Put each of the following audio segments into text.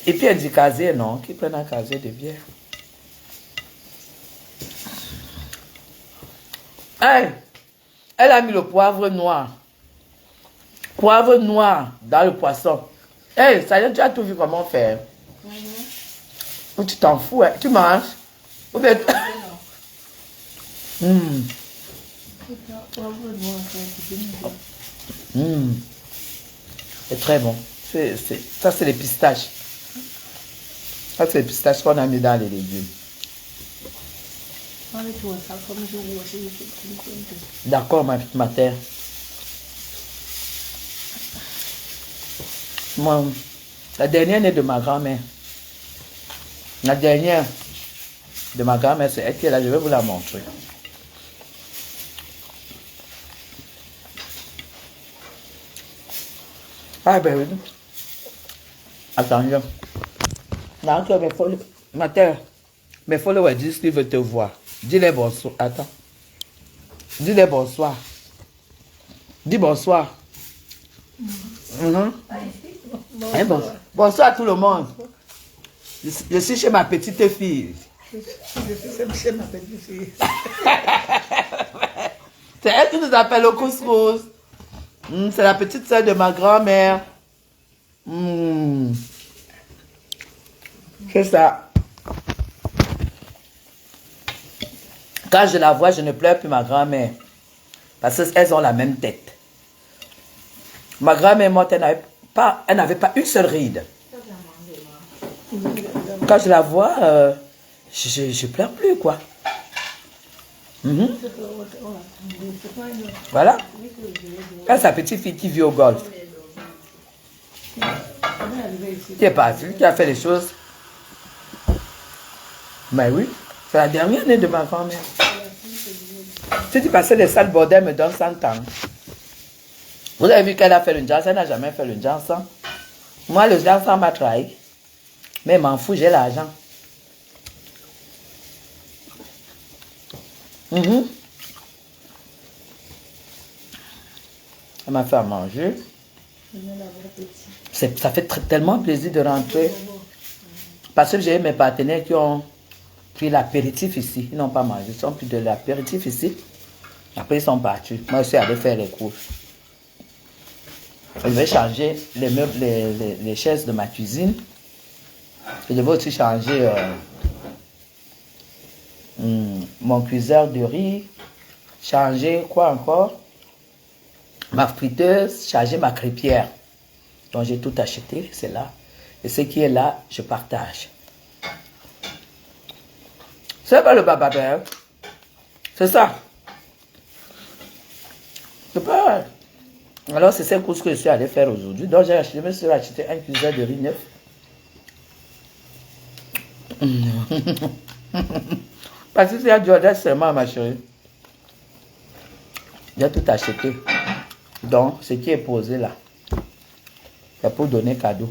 Et puis elle dit casier, non? Qui prennent un casier de bière? Hey, elle a mis le poivre noir. Poivre noir dans le poisson. Hey, ça y est, tu as tout vu comment faire? Ou tu t'en fous, hein? Tu manges? Ou bien... C'est très bon. Ça, c'est les pistaches. Ça, c'est les pistaches qu'on a mis dans les légumes. D'accord, ma terre. Moi, la dernière née de ma grand-mère. La dernière de ma grand-mère, c'est elle qui est là. Je vais vous la montrer. Ah ben oui. Attends, ma terre. Mais faut le dire s'il veut te voir. Dis-les bonsoir. Attends. Dis-les bonsoir. Dis bonsoir. Bonsoir à tout le monde. Je suis chez ma petite fille. Je suis chez ma petite fille. C'est elle qui nous appelle au couscous. C'est la petite soeur de ma grand-mère. C'est ça. Quand je la vois, je ne pleure plus ma grand-mère. Parce qu'elles ont la même tête. Ma grand-mère morte, elle n'avait pas une seule ride. Quand je la vois, je pleure plus, quoi. Voilà. Elle, sa petite fille qui vit au golf. Qui est partie, qui a fait les choses. Mais oui, c'est la dernière année de ma grand-mère. Si tu passais les salles bordel me donne 100 ans. Vous avez vu qu'elle a fait le jazz, elle n'a jamais fait le jazz. Moi, le jazz m'a trahi. Mais m'en fous, j'ai l'argent. Elle m'a fait à manger. Ça fait tellement plaisir de rentrer. Parce que j'ai mes partenaires qui ont pris l'apéritif ici. Ils n'ont pas mangé. Ils ont pris de l'apéritif ici. Après, ils sont partis. Moi, je suis allé faire les courses. Je vais changer les meubles, les chaises de ma cuisine. Et je vais aussi changer mon cuiseur de riz. Changer quoi encore? Ma friteuse, changer ma crêpière. Donc j'ai tout acheté, c'est là. Et ce qui est là, je partage. C'est pas le bababère. C'est ça. C'est pas... Alors c'est cette course que je suis allé faire aujourd'hui. Donc j'ai acheté, je me suis acheté un cuiseur de riz neuf. Parce que c'est à Jordan seulement, ma chérie. J'ai tout acheté. Donc, ce qui est posé là, c'est pour donner cadeau.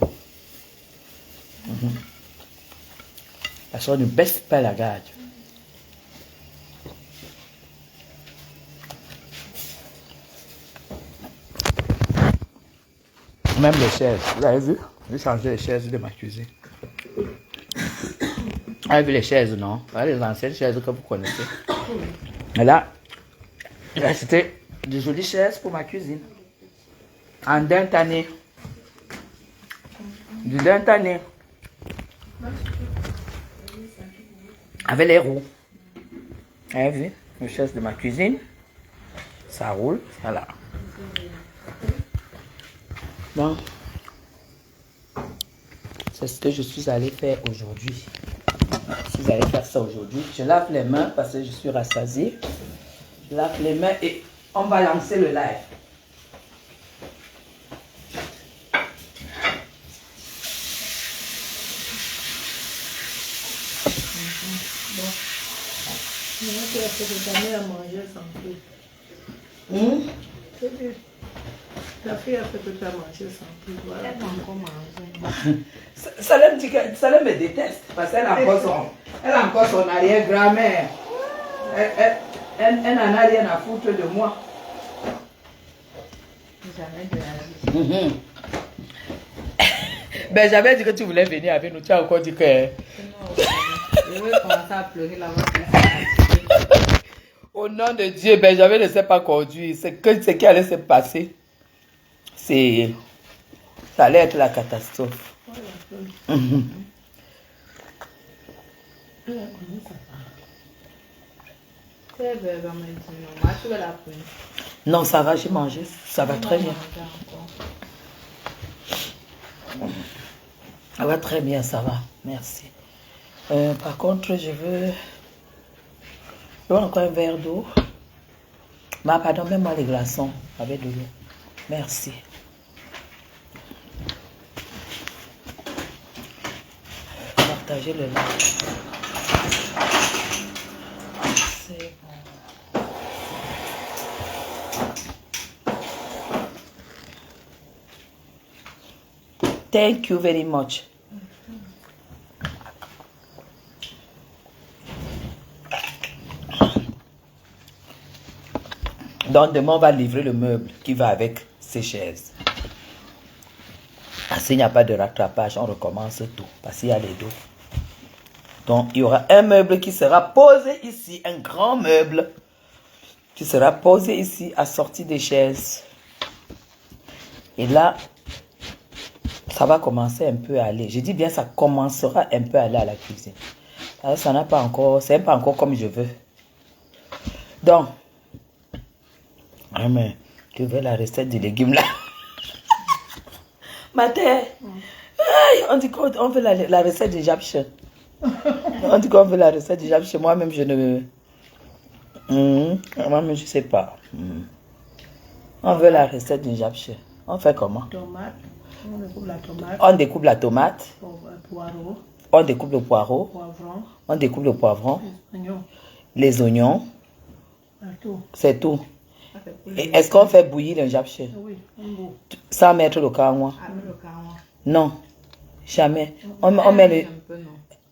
Parce qu'on ne baisse pas la garde. Même les chaises, vous avez vu? J'ai changé les chaises de ma cuisine. Vous avez vu les chaises, non? Voilà les anciennes chaises que vous connaissez. Et là, j'ai acheté de jolies chaises pour ma cuisine. En dentanné. Du dentanné. Avec les roues. Vous avez vu? Les chaises de ma cuisine. Ça roule. Voilà. Bon. C'est ce que je suis allé faire aujourd'hui. Je suis allé faire ça aujourd'hui. Je lave les mains parce que je suis rassasiée. Je lave les mains et on va lancer le live. Ta mère a mangé sans plus. Ta fille a fait que tu as mangé sans plus. Voilà. Elle a encore mangé. Salem me déteste parce qu'elle a encore son arrière-grand-mère. Elle n'en a rien à foutre de moi. Jamais de la vie. Ben, j'avais dit que tu voulais venir avec nous. Tu as encore dit que... Je vais commencer à pleurer là-bas. Au nom de Dieu, Benjamin ne sait pas conduire. C'est que ce qui allait se passer. Ça allait être la catastrophe. Non, ça va, j'ai mangé. Ça va très bien. Ça va très bien, ça va. Merci. Par contre, je veux encore un verre d'eau. Mais pardon, mets-moi les glaçons avec de l'eau. Merci. Partagez le lait. C'est bon. Thank you very much. Donc demain, on va livrer le meuble qui va avec ces chaises. S'il n'y a pas de rattrapage, on recommence tout. Parce qu'il y a les dos. Donc il y aura un meuble qui sera posé ici. Un grand meuble qui sera posé ici, assorti des chaises. Et là, ça va commencer un peu à aller. Je dis bien, ça commencera un peu à aller à la cuisine. Alors, ça n'a pas encore, c'est pas encore comme je veux. Donc, ah mais, tu veux la recette des légumes là? Ma terre, on dit qu'on veut la recette du japche. On dit qu'on veut la recette du japche. Moi-même, je ne... Moi-même, je ne sais pas. On veut la recette du japche. On fait comment? Tomate. On découpe la tomate. On découpe la tomate. Poireau. On découpe le poireau. Poivron. On découpe le poivron. Oignon. Les oignons. Tout. C'est tout. Et est-ce qu'on fait bouillir le japche? Oui, un bout. Sans mettre le carrois? Avec le carrois. Non, jamais. On met le... Un peu, non.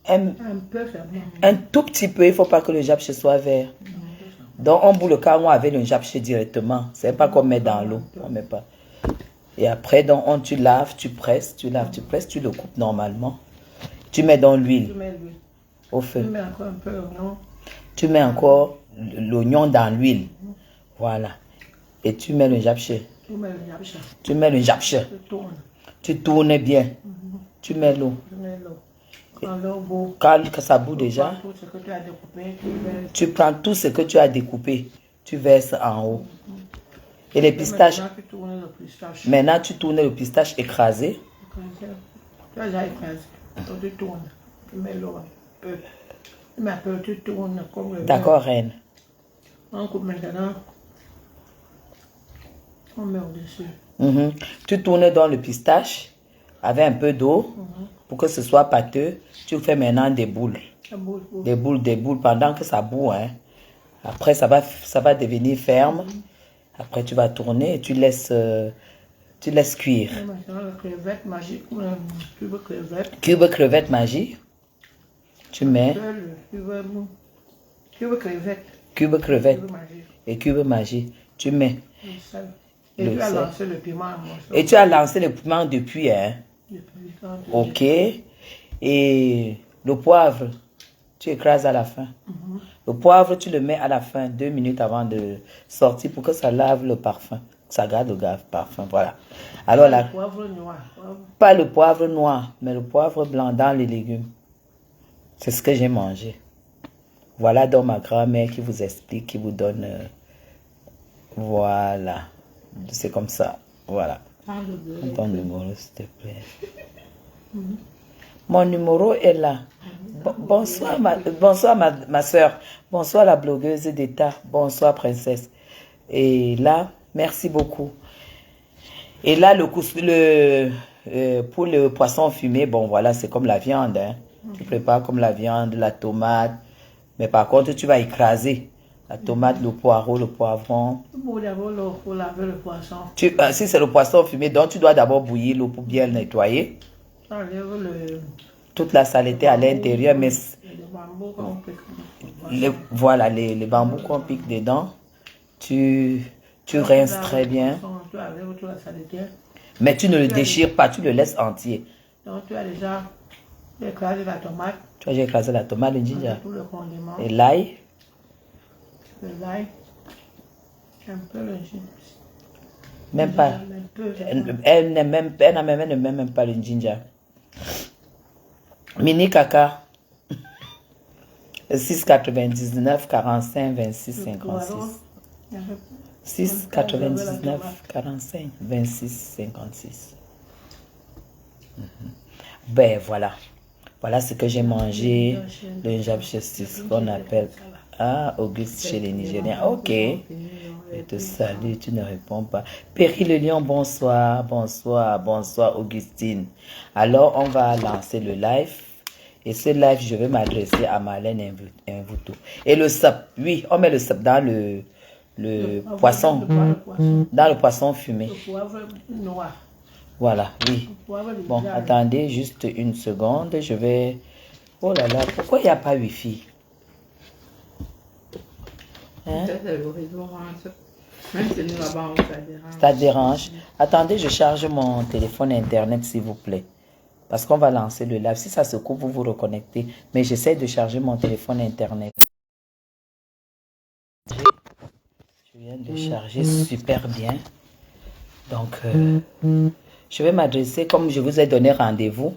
Un, Un peu, c'est bon. un tout petit peu, il ne faut pas que le japche soit vert. Donc on bout le carrois avec le japche directement. C'est pas qu'on met dans l'eau. On met pas. Et après, donc, tu laves, tu presses, tu laves, tu presses, tu le coupes normalement. Tu mets dans Tu l'huile mets l'huile. au feu. Tu mets encore un peu d'oignon. Tu mets encore l'oignon dans l'huile. Voilà. Et tu mets le japche. Tu mets le japche. Tu mets le japche. Tu tournes. Tu tournes bien. Tu mets l'eau. Tu mets l'eau. Quand l'eau bout. Quand ça bout déjà, Tout ce que tu as découpé, tu verses. tu prends tout ce que tu as découpé. Tu verses en haut. Et les pistaches. Maintenant, tu tournes le pistache. Maintenant, tu tournes le pistache écrasé. Tu as déjà écrasé. Donc, tu tournes. Tu mets l'eau un peu. Tu mets un peu, tu tournes comme le... D'accord, reine. On coupe maintenant. On met au-dessus. Tu tournes dans le pistache avec un peu d'eau pour que ce soit pâteux. Tu fais maintenant des boules. Des boules pendant que ça bout. Hein. Après, ça va devenir ferme. Après, tu vas tourner et tu laisses cuire. Et maintenant, la crevette magique, cube crevette. Cube crevette magique. Tu mets Cube crevette. cube crevette Cube magique. et cube magique. Tu mets. Le sel. Et tu as lancé le piment à morceaux. Et tu as lancé le piment depuis. Hein. Depuis quand tu Ok. Et le poivre, tu écrases à la fin. Le poivre, tu le mets à la fin, 2 minutes avant de sortir pour que ça lave le parfum. Ça garde le parfum, voilà. Alors là, le poivre noir. pas le poivre noir, mais le poivre blanc dans les légumes. C'est ce que j'ai mangé. Voilà donc ma grand-mère qui vous explique, qui vous donne... voilà. C'est comme ça. Voilà. Ton numéro, s'il te plaît. Mon numéro est là. Bonsoir, ma soeur. Bonsoir, la blogueuse d'État. Bonsoir, princesse. Et là, merci beaucoup. Et là, pour le poisson fumé, bon, voilà, c'est comme la viande. Hein. Tu prépares comme la viande, la tomate. Mais par contre, tu vas écraser la tomate, le poireau, le poivron. Pour laver le poisson. Si c'est le poisson fumé, donc tu dois d'abord bouillir l'eau pour bien le nettoyer. Tu enlèves toute la saleté à l'intérieur, mais Le bambou qu'on pique. voilà, les bambous qu'on pique dedans, tu rinces très bien. Tu enlèves toute la saleté. Mais tu ne le déchires pas, tu le laisses entier. Donc tu as déjà écrasé la tomate. Tu as déjà écrasé la tomate, le ginger. Tout le condiment. Et l'ail. Le l'ail. Un peu le ginger. Même pas. Elle n'a même pas le ginger. Mini caca. 6,99, 45, 26, 56. 6,99, 45, 26, 56. Ben voilà. Voilà ce que j'ai mangé. Le gingembre c'est ce qu'on appelle. Ah, Auguste chez les Nigériens. Ok. Je te salue, tu ne réponds pas. Péry le lion, bonsoir, bonsoir, bonsoir Augustine. Alors, on va lancer le live. Et ce live, je vais m'adresser à Marlène Invoutou. Et le sap, oui, on met le sap dans le poisson. Dans le poisson fumé. Le poivre noir. Voilà, oui. Bon, attendez juste une seconde. Je vais... Oh là là, pourquoi il n'y a pas Wi-Fi? Hein? Ça dérange. Attendez, je charge mon téléphone internet s'il vous plaît. Parce qu'on va lancer le live. Si ça se coupe, vous vous reconnectez. Mais j'essaie de charger mon téléphone internet. Je viens de charger super bien. Donc, je vais m'adresser, comme je vous ai donné rendez-vous.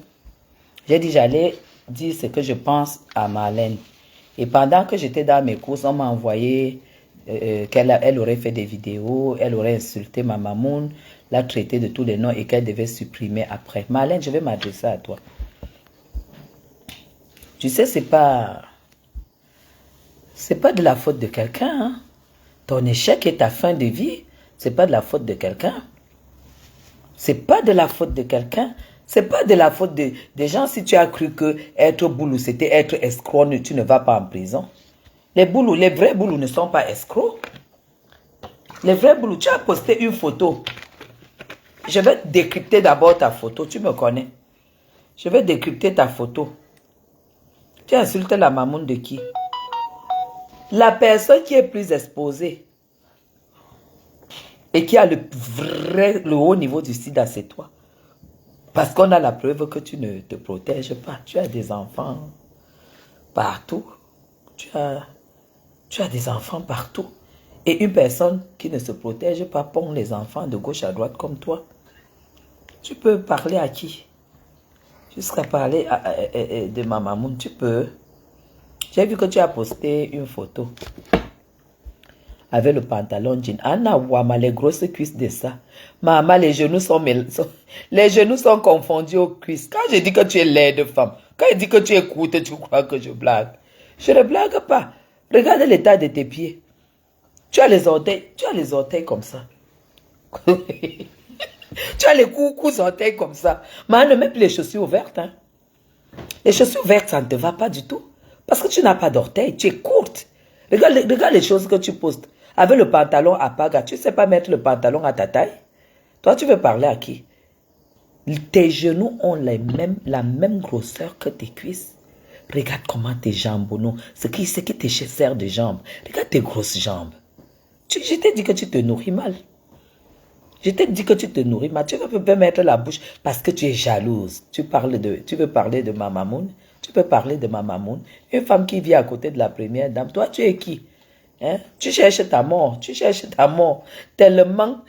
J'ai dit j'allais dire ce que je pense à Marlène. Et pendant que j'étais dans mes courses, on m'a envoyé qu'elle aurait fait des vidéos, elle aurait insulté ma mamoune, l'a traité de tous les noms et qu'elle devait supprimer après. Marlène, je vais m'adresser à toi. Tu sais, c'est pas de la faute de quelqu'un. Hein? Ton échec et ta fin de vie, c'est pas de la faute de quelqu'un. C'est pas de la faute de quelqu'un. C'est pas de la faute des gens. Si tu as cru que être boulou, c'était être escroc, tu ne vas pas en prison. Les vrais boulous ne sont pas escrocs. Les vrais boulous, tu as posté une photo. Je vais décrypter d'abord ta photo, tu me connais. Je vais décrypter ta photo. Tu as insulté la mamoune de qui? La personne qui est plus exposée et qui a le haut niveau du sida, c'est toi. Parce qu'on a la preuve que tu ne te protèges pas. Tu as des enfants partout. Tu as des enfants partout. Et une personne qui ne se protège pas pond les enfants de gauche à droite comme toi. Tu peux parler à qui? Jusqu'à parler de ma maman, tu peux. J'ai vu que tu as posté une photo avec le pantalon jean. Anna Wama, les grosses cuisses de ça. Maman, les genoux sont confondus aux cuisses. Quand je dis que tu es laide femme, quand je dis que tu écoutes, tu crois que je blague. Je ne blague pas. Regarde l'état de tes pieds. Tu as les orteils comme ça. Tu as les coups orteils comme ça. Mais ne mets plus les chaussures ouvertes. Hein. Les chaussures ouvertes, ça ne te va pas du tout. Parce que tu n'as pas d'orteils, tu es courte. Regarde les choses que tu postes. Avec le pantalon à paga, tu ne sais pas mettre le pantalon à ta taille. Toi, tu veux parler à qui? Tes genoux ont la même grosseur que tes cuisses. Regarde comment tes jambes, non. Ce qui te sert de jambes. Regarde tes grosses jambes. Je t'ai dit que tu te nourris mal. Je t'ai dit que tu te nourris mal. Tu ne peux pas mettre la bouche parce que tu es jalouse. Tu veux parler de ma mamoune. Tu peux parler de ma mamoune. Une femme qui vit à côté de la première dame. Toi, tu es qui? Hein? Tu cherches ta mort. Tu cherches ta mort. Tellement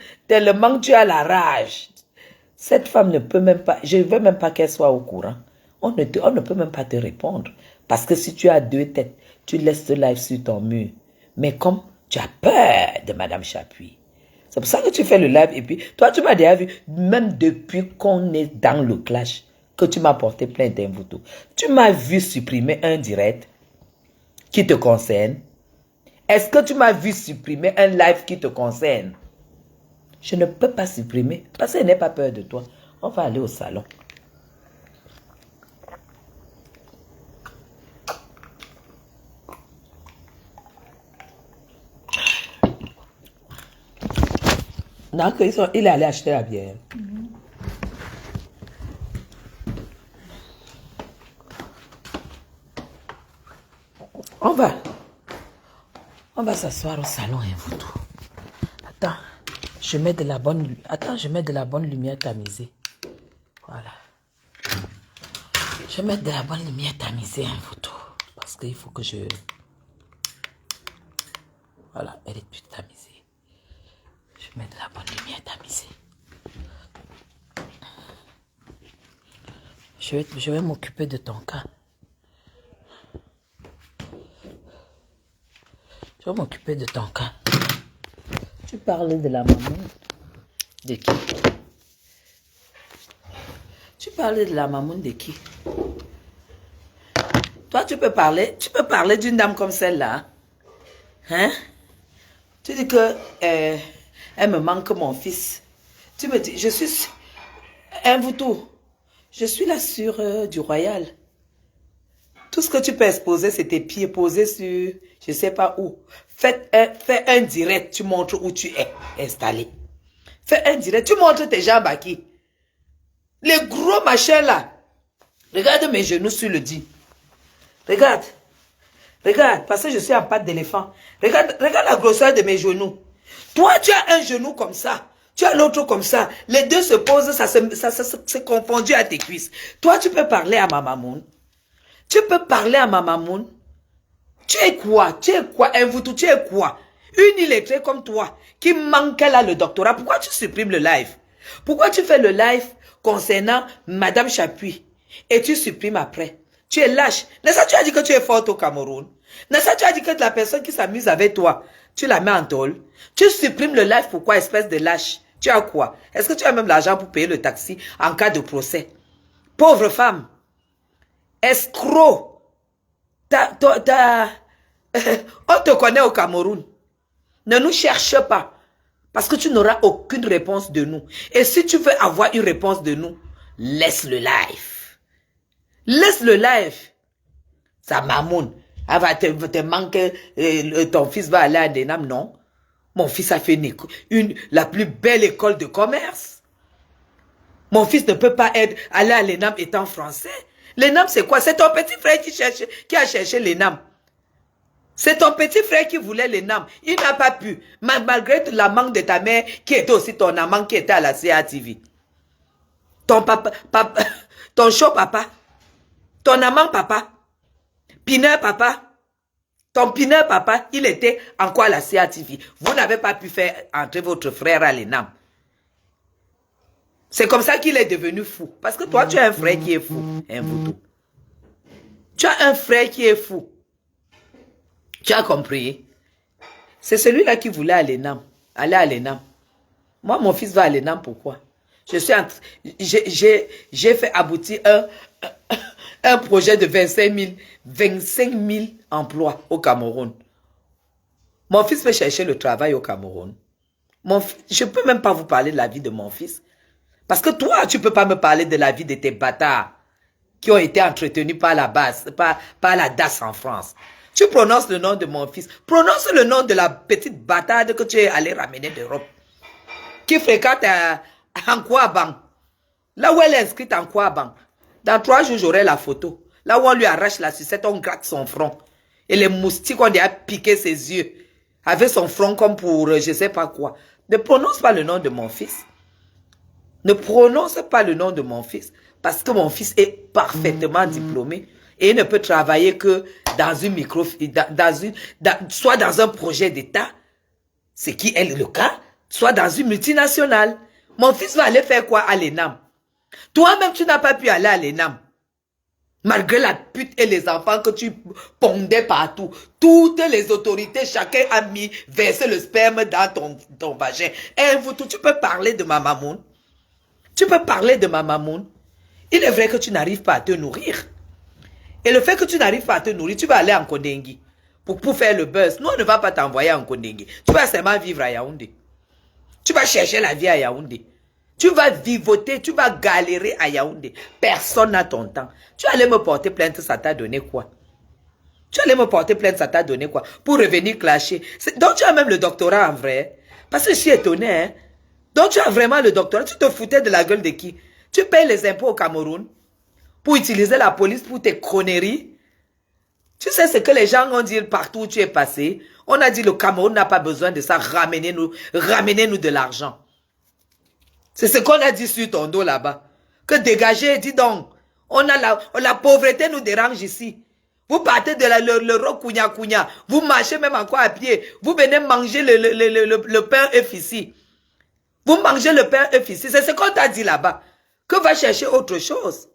tu as la rage. Cette femme ne peut même pas, je ne veux même pas qu'elle soit au courant. On ne peut même pas te répondre. Parce que si tu as deux têtes, tu laisses ce live sur ton mur. Mais comme tu as peur de Madame Chapuis. C'est pour ça que tu fais le live. Et puis, toi, tu m'as déjà vu, même depuis qu'on est dans le clash, que tu m'as porté plainte d'invouto. Tu m'as vu supprimer un direct qui te concerne. Est-ce que tu m'as vu supprimer un live qui te concerne? Je ne peux pas supprimer parce qu'elle n'a pas peur de toi. On va aller au salon. Donc, il est allé acheter la bière. On va s'asseoir au salon, hein, vous tout. Attends, je mets de la bonne... Attends, je mets de la bonne lumière tamisée. Voilà. Je vais mettre de la bonne lumière tamisée, hein, vous tout. Parce qu'il faut que je... Voilà, elle est plus tamisée. Je mets de la bonne lumière tamisée. Je vais m'occuper de ton cas. Je vais m'occuper de ton cas. Tu parles de la maman. De qui? Tu parles de la maman de qui? Toi, tu peux parler d'une dame comme celle-là. Hein? Tu dis que elle me manque mon fils. Tu me dis, je suis un voutou. Je suis la sûre du royal. Tout ce que tu peux exposer, c'est tes pieds posés sur, je ne sais pas où. Fais un direct, tu montres où tu es installé. Fais un direct, tu montres tes jambes à qui? Les gros machins là. Regarde mes genoux sur le dit. Regarde. Regarde, parce que je suis en patte d'éléphant. Regarde la grosseur de mes genoux. Toi, tu as un genou comme ça. Tu as l'autre comme ça. Les deux se posent, ça s'est confondu à tes cuisses. Toi, tu peux parler à ma mamoun. Tu peux parler à ma mamoun. Tu es quoi? Tu es quoi? Un voutou, tu es quoi? Une illettrée comme toi, qui manquait là le doctorat. Pourquoi tu supprimes le live? Pourquoi tu fais le live concernant Madame Chapuis et tu supprimes après? Tu es lâche. N'est-ce pas tu as dit que tu es forte au Cameroun? N'est-ce pas tu as dit que la personne qui s'amuse avec toi, tu la mets en tôle? Tu supprimes le live, pourquoi, espèce de lâche? Tu as quoi? Est-ce que tu as même l'argent pour payer le taxi en cas de procès? Pauvre femme. Escroc. On te connaît au Cameroun. Ne nous cherche pas. Parce que tu n'auras aucune réponse de nous. Et si tu veux avoir une réponse de nous, laisse le live. Laisse le live. Ça mamoune. Elle va te manquer, ton fils va aller à l'ENAM, non. Mon fils a fait la plus belle école de commerce. Mon fils ne peut pas aller à l'ENAM étant français. L'ENAM, c'est quoi? C'est ton petit frère qui a cherché l'ENAM. C'est ton petit frère qui voulait l'ENAM. Il n'a pas pu. Malgré la manque de ta mère, qui était aussi ton amant, qui était à la CATV. Ton papa, ton chaud papa, ton amant papa, Pineur papa, ton Pineur papa, il était encore à la CATV. Vous n'avez pas pu faire entrer votre frère à l'ENAM. C'est comme ça qu'il est devenu fou. Parce que toi, tu as un frère qui est fou. Un voutou. Tu as un frère qui est fou. Tu as compris? C'est celui-là qui voulait aller à l'ENAM. Moi, mon fils va à l'ENAM, pourquoi? J'ai fait aboutir un projet de 25 000 emplois au Cameroun. Mon fils peut chercher le travail au Cameroun. Je ne peux même pas vous parler de la vie de mon fils. Parce que toi, tu ne peux pas me parler de la vie de tes bâtards qui ont été entretenus par la base, par la DAS en France. Tu prononces le nom de mon fils. Prononce le nom de la petite bâtarde que tu es allé ramener d'Europe. Qui fréquente en Kouaban. Là où elle est inscrite en Kouaban. Dans 3 jours, j'aurai la photo. Là où on lui arrache la sucette, on gratte son front. Et les moustiques ont déjà piqué ses yeux. Avec son front comme pour je ne sais pas quoi. Ne prononce pas le nom de mon fils. Ne prononce pas le nom de mon fils. Parce que mon fils est parfaitement diplômé. Et il ne peut travailler que dans une soit dans un projet d'État, ce qui est le cas, soit dans une multinationale. Mon fils va aller faire quoi à l'ENAM? Toi-même, tu n'as pas pu aller à l'ENAM. Malgré la pute et les enfants que tu pondais partout. Toutes les autorités, chacun a versé le sperme dans ton vagin. Et vous, tu peux parler de ma mamoun. Tu peux parler de ma mamoun. Il est vrai que tu n'arrives pas à te nourrir. Et le fait que tu n'arrives pas à te nourrir, tu vas aller en Kondengui pour faire le buzz. Nous, on ne va pas t'envoyer en Kondengui. Tu vas seulement vivre à Yaoundé. Tu vas chercher la vie à Yaoundé. Tu vas vivoter, tu vas galérer à Yaoundé. Personne n'a ton temps. Tu allais me porter plainte, ça t'a donné quoi? Tu allais me porter plainte, ça t'a donné quoi? Pour revenir clasher. Donc tu as même le doctorat en vrai. Parce que je suis étonné, hein. Donc tu as vraiment le doctorat. Tu te foutais de la gueule de qui? Tu payes les impôts au Cameroun pour utiliser la police pour tes conneries. Tu sais ce que les gens vont dire partout où tu es passé. On a dit le Cameroun n'a pas besoin de ça, ramenez-nous de l'argent. C'est ce qu'on a dit sur ton dos là-bas. Que dégagez, dis donc. La pauvreté nous dérange ici. Vous partez de l'euro kounya. Vous marchez même encore à pied. Vous venez manger le pain œuf ici. Vous mangez le pain œuf ici. C'est ce qu'on t'a dit là-bas. Que va chercher autre chose.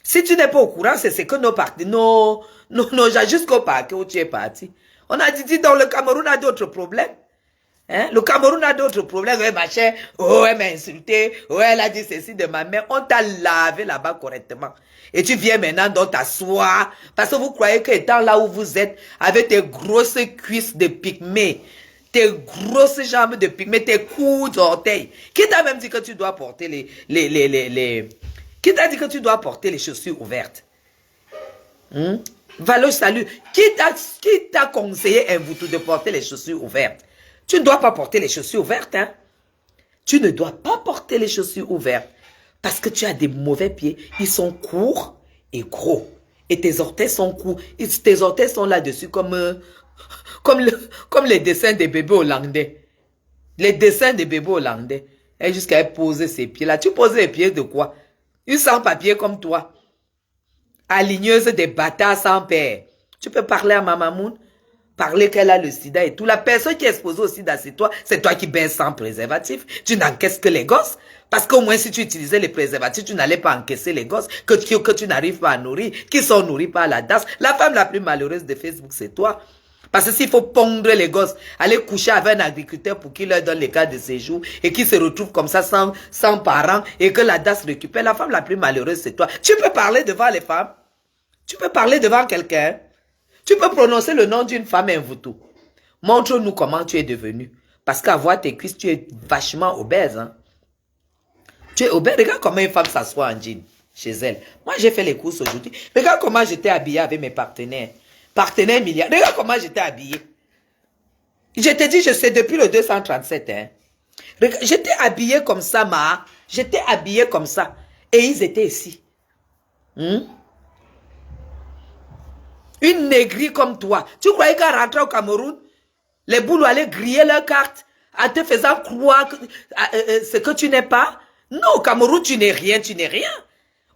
Si tu n'es pas au courant, c'est ce que nos partis, nos gens jusqu'au parc où tu es parti. On a dit donc le Cameroun a d'autres problèmes. Hein? Le Cameroun a d'autres problèmes. Ouais, machin. Oh, elle m'a insulté. Oh, elle a dit ceci de ma mère. On t'a lavé là-bas correctement. Et tu viens maintenant donc t'asseoir. Parce que vous croyez qu'étant là où vous êtes, avec tes grosses cuisses de pygmée, tes grosses jambes de pygmée, tes coups d'orteil. Qui t'a même dit que tu dois porter Qui t'a dit que tu dois porter les chaussures ouvertes? Va le salut. Qui t'a conseillé un Mvoutou de porter les chaussures ouvertes? Tu ne dois pas porter les chaussures ouvertes, hein? Tu ne dois pas porter les chaussures ouvertes. Parce que tu as des mauvais pieds. Ils sont courts et gros. Et tes orteils sont courts. Et tes orteils sont là-dessus comme les dessins des bébés hollandais. Les dessins des bébés hollandais. Et jusqu'à poser ses pieds là. Tu poses les pieds de quoi? Une sans-papier comme toi. Aligneuse des bâtards sans père. Tu peux parler à Mamamoun? Parler qu'elle a le sida et tout. La personne qui est exposée au sida, c'est toi qui baisses sans préservatif. Tu n'encaisses que les gosses. Parce qu'au moins, si tu utilisais les préservatifs, tu n'allais pas encaisser les gosses que tu n'arrives pas à nourrir, qui sont nourris par la DAS. La femme la plus malheureuse de Facebook, c'est toi. Parce que s'il faut pondre les gosses, aller coucher avec un agriculteur pour qu'il leur donne les cartes de séjour et qu'ils se retrouvent comme ça sans parents et que la DAS récupère, la femme la plus malheureuse, c'est toi. Tu peux parler devant les femmes. Tu peux parler devant quelqu'un. Tu peux prononcer le nom d'une femme Mvoutou. Montre-nous comment tu es devenu. Parce qu'à voir tes cuisses, tu es vachement obèse. Hein? Tu es obèse. Regarde comment une femme s'assoit en jean chez elle. Moi, j'ai fait les courses aujourd'hui. Regarde comment j'étais habillée avec mes partenaires. Partenaires milliards. Regarde comment j'étais habillée. Je te dis, je sais depuis le 237. Hein? J'étais habillée comme ça, ma. J'étais habillée comme ça. Et ils étaient ici. Une négrie comme toi. Tu croyais qu'à rentrer au Cameroun, les boulots allaient griller leurs cartes en te faisant croire ce que tu n'es pas? Non, au Cameroun, tu n'es rien, tu n'es rien.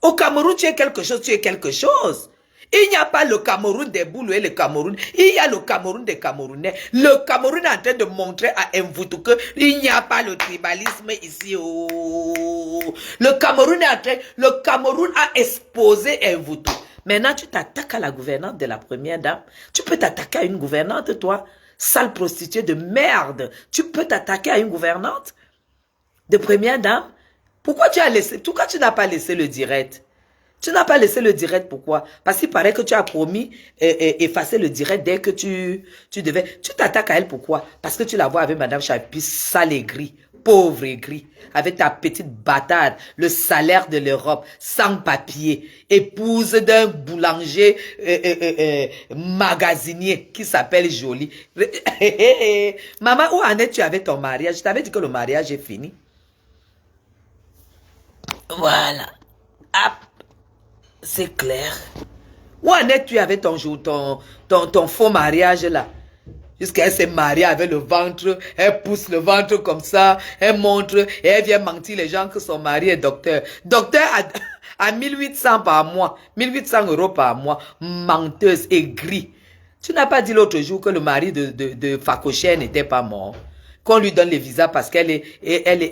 Au Cameroun, tu es quelque chose, tu es quelque chose. Il n'y a pas le Cameroun des boulots et le Cameroun. Il y a le Cameroun des Camerounais. Le Cameroun est en train de montrer à Mvoutou qu'il n'y a pas le tribalisme ici. Oh. Le Cameroun a exposé Mvoutou. Maintenant, tu t'attaques à la gouvernante de la première dame. Tu peux t'attaquer à une gouvernante, toi, sale prostituée de merde. Tu peux t'attaquer à une gouvernante de première dame. Pourquoi tu n'as pas laissé le direct? Tu n'as pas laissé le direct, pourquoi? Parce qu'il paraît que tu as promis effacer le direct dès que tu devais. Tu t'attaques à elle, pourquoi? Parce que tu la vois avec Madame Chapi, sale et gris. Pauvre et gris, avec ta petite bâtarde, le salaire de l'Europe, sans papier, épouse d'un boulanger magasinier qui s'appelle Jolie. Maman, où en es-tu avec ton mariage? Je t'avais dit que le mariage est fini. Voilà. C'est clair. Où en es-tu avec ton faux mariage là? Jusqu'elle s'est mariée avec le ventre, elle pousse le ventre comme ça, elle montre, et elle vient mentir les gens que son mari est docteur. Docteur à 1800 par mois, 1800 € par mois, menteuse et gris. Tu n'as pas dit l'autre jour que le mari de Fakocher n'était pas mort? Qu'on lui donne les visas parce qu'elle est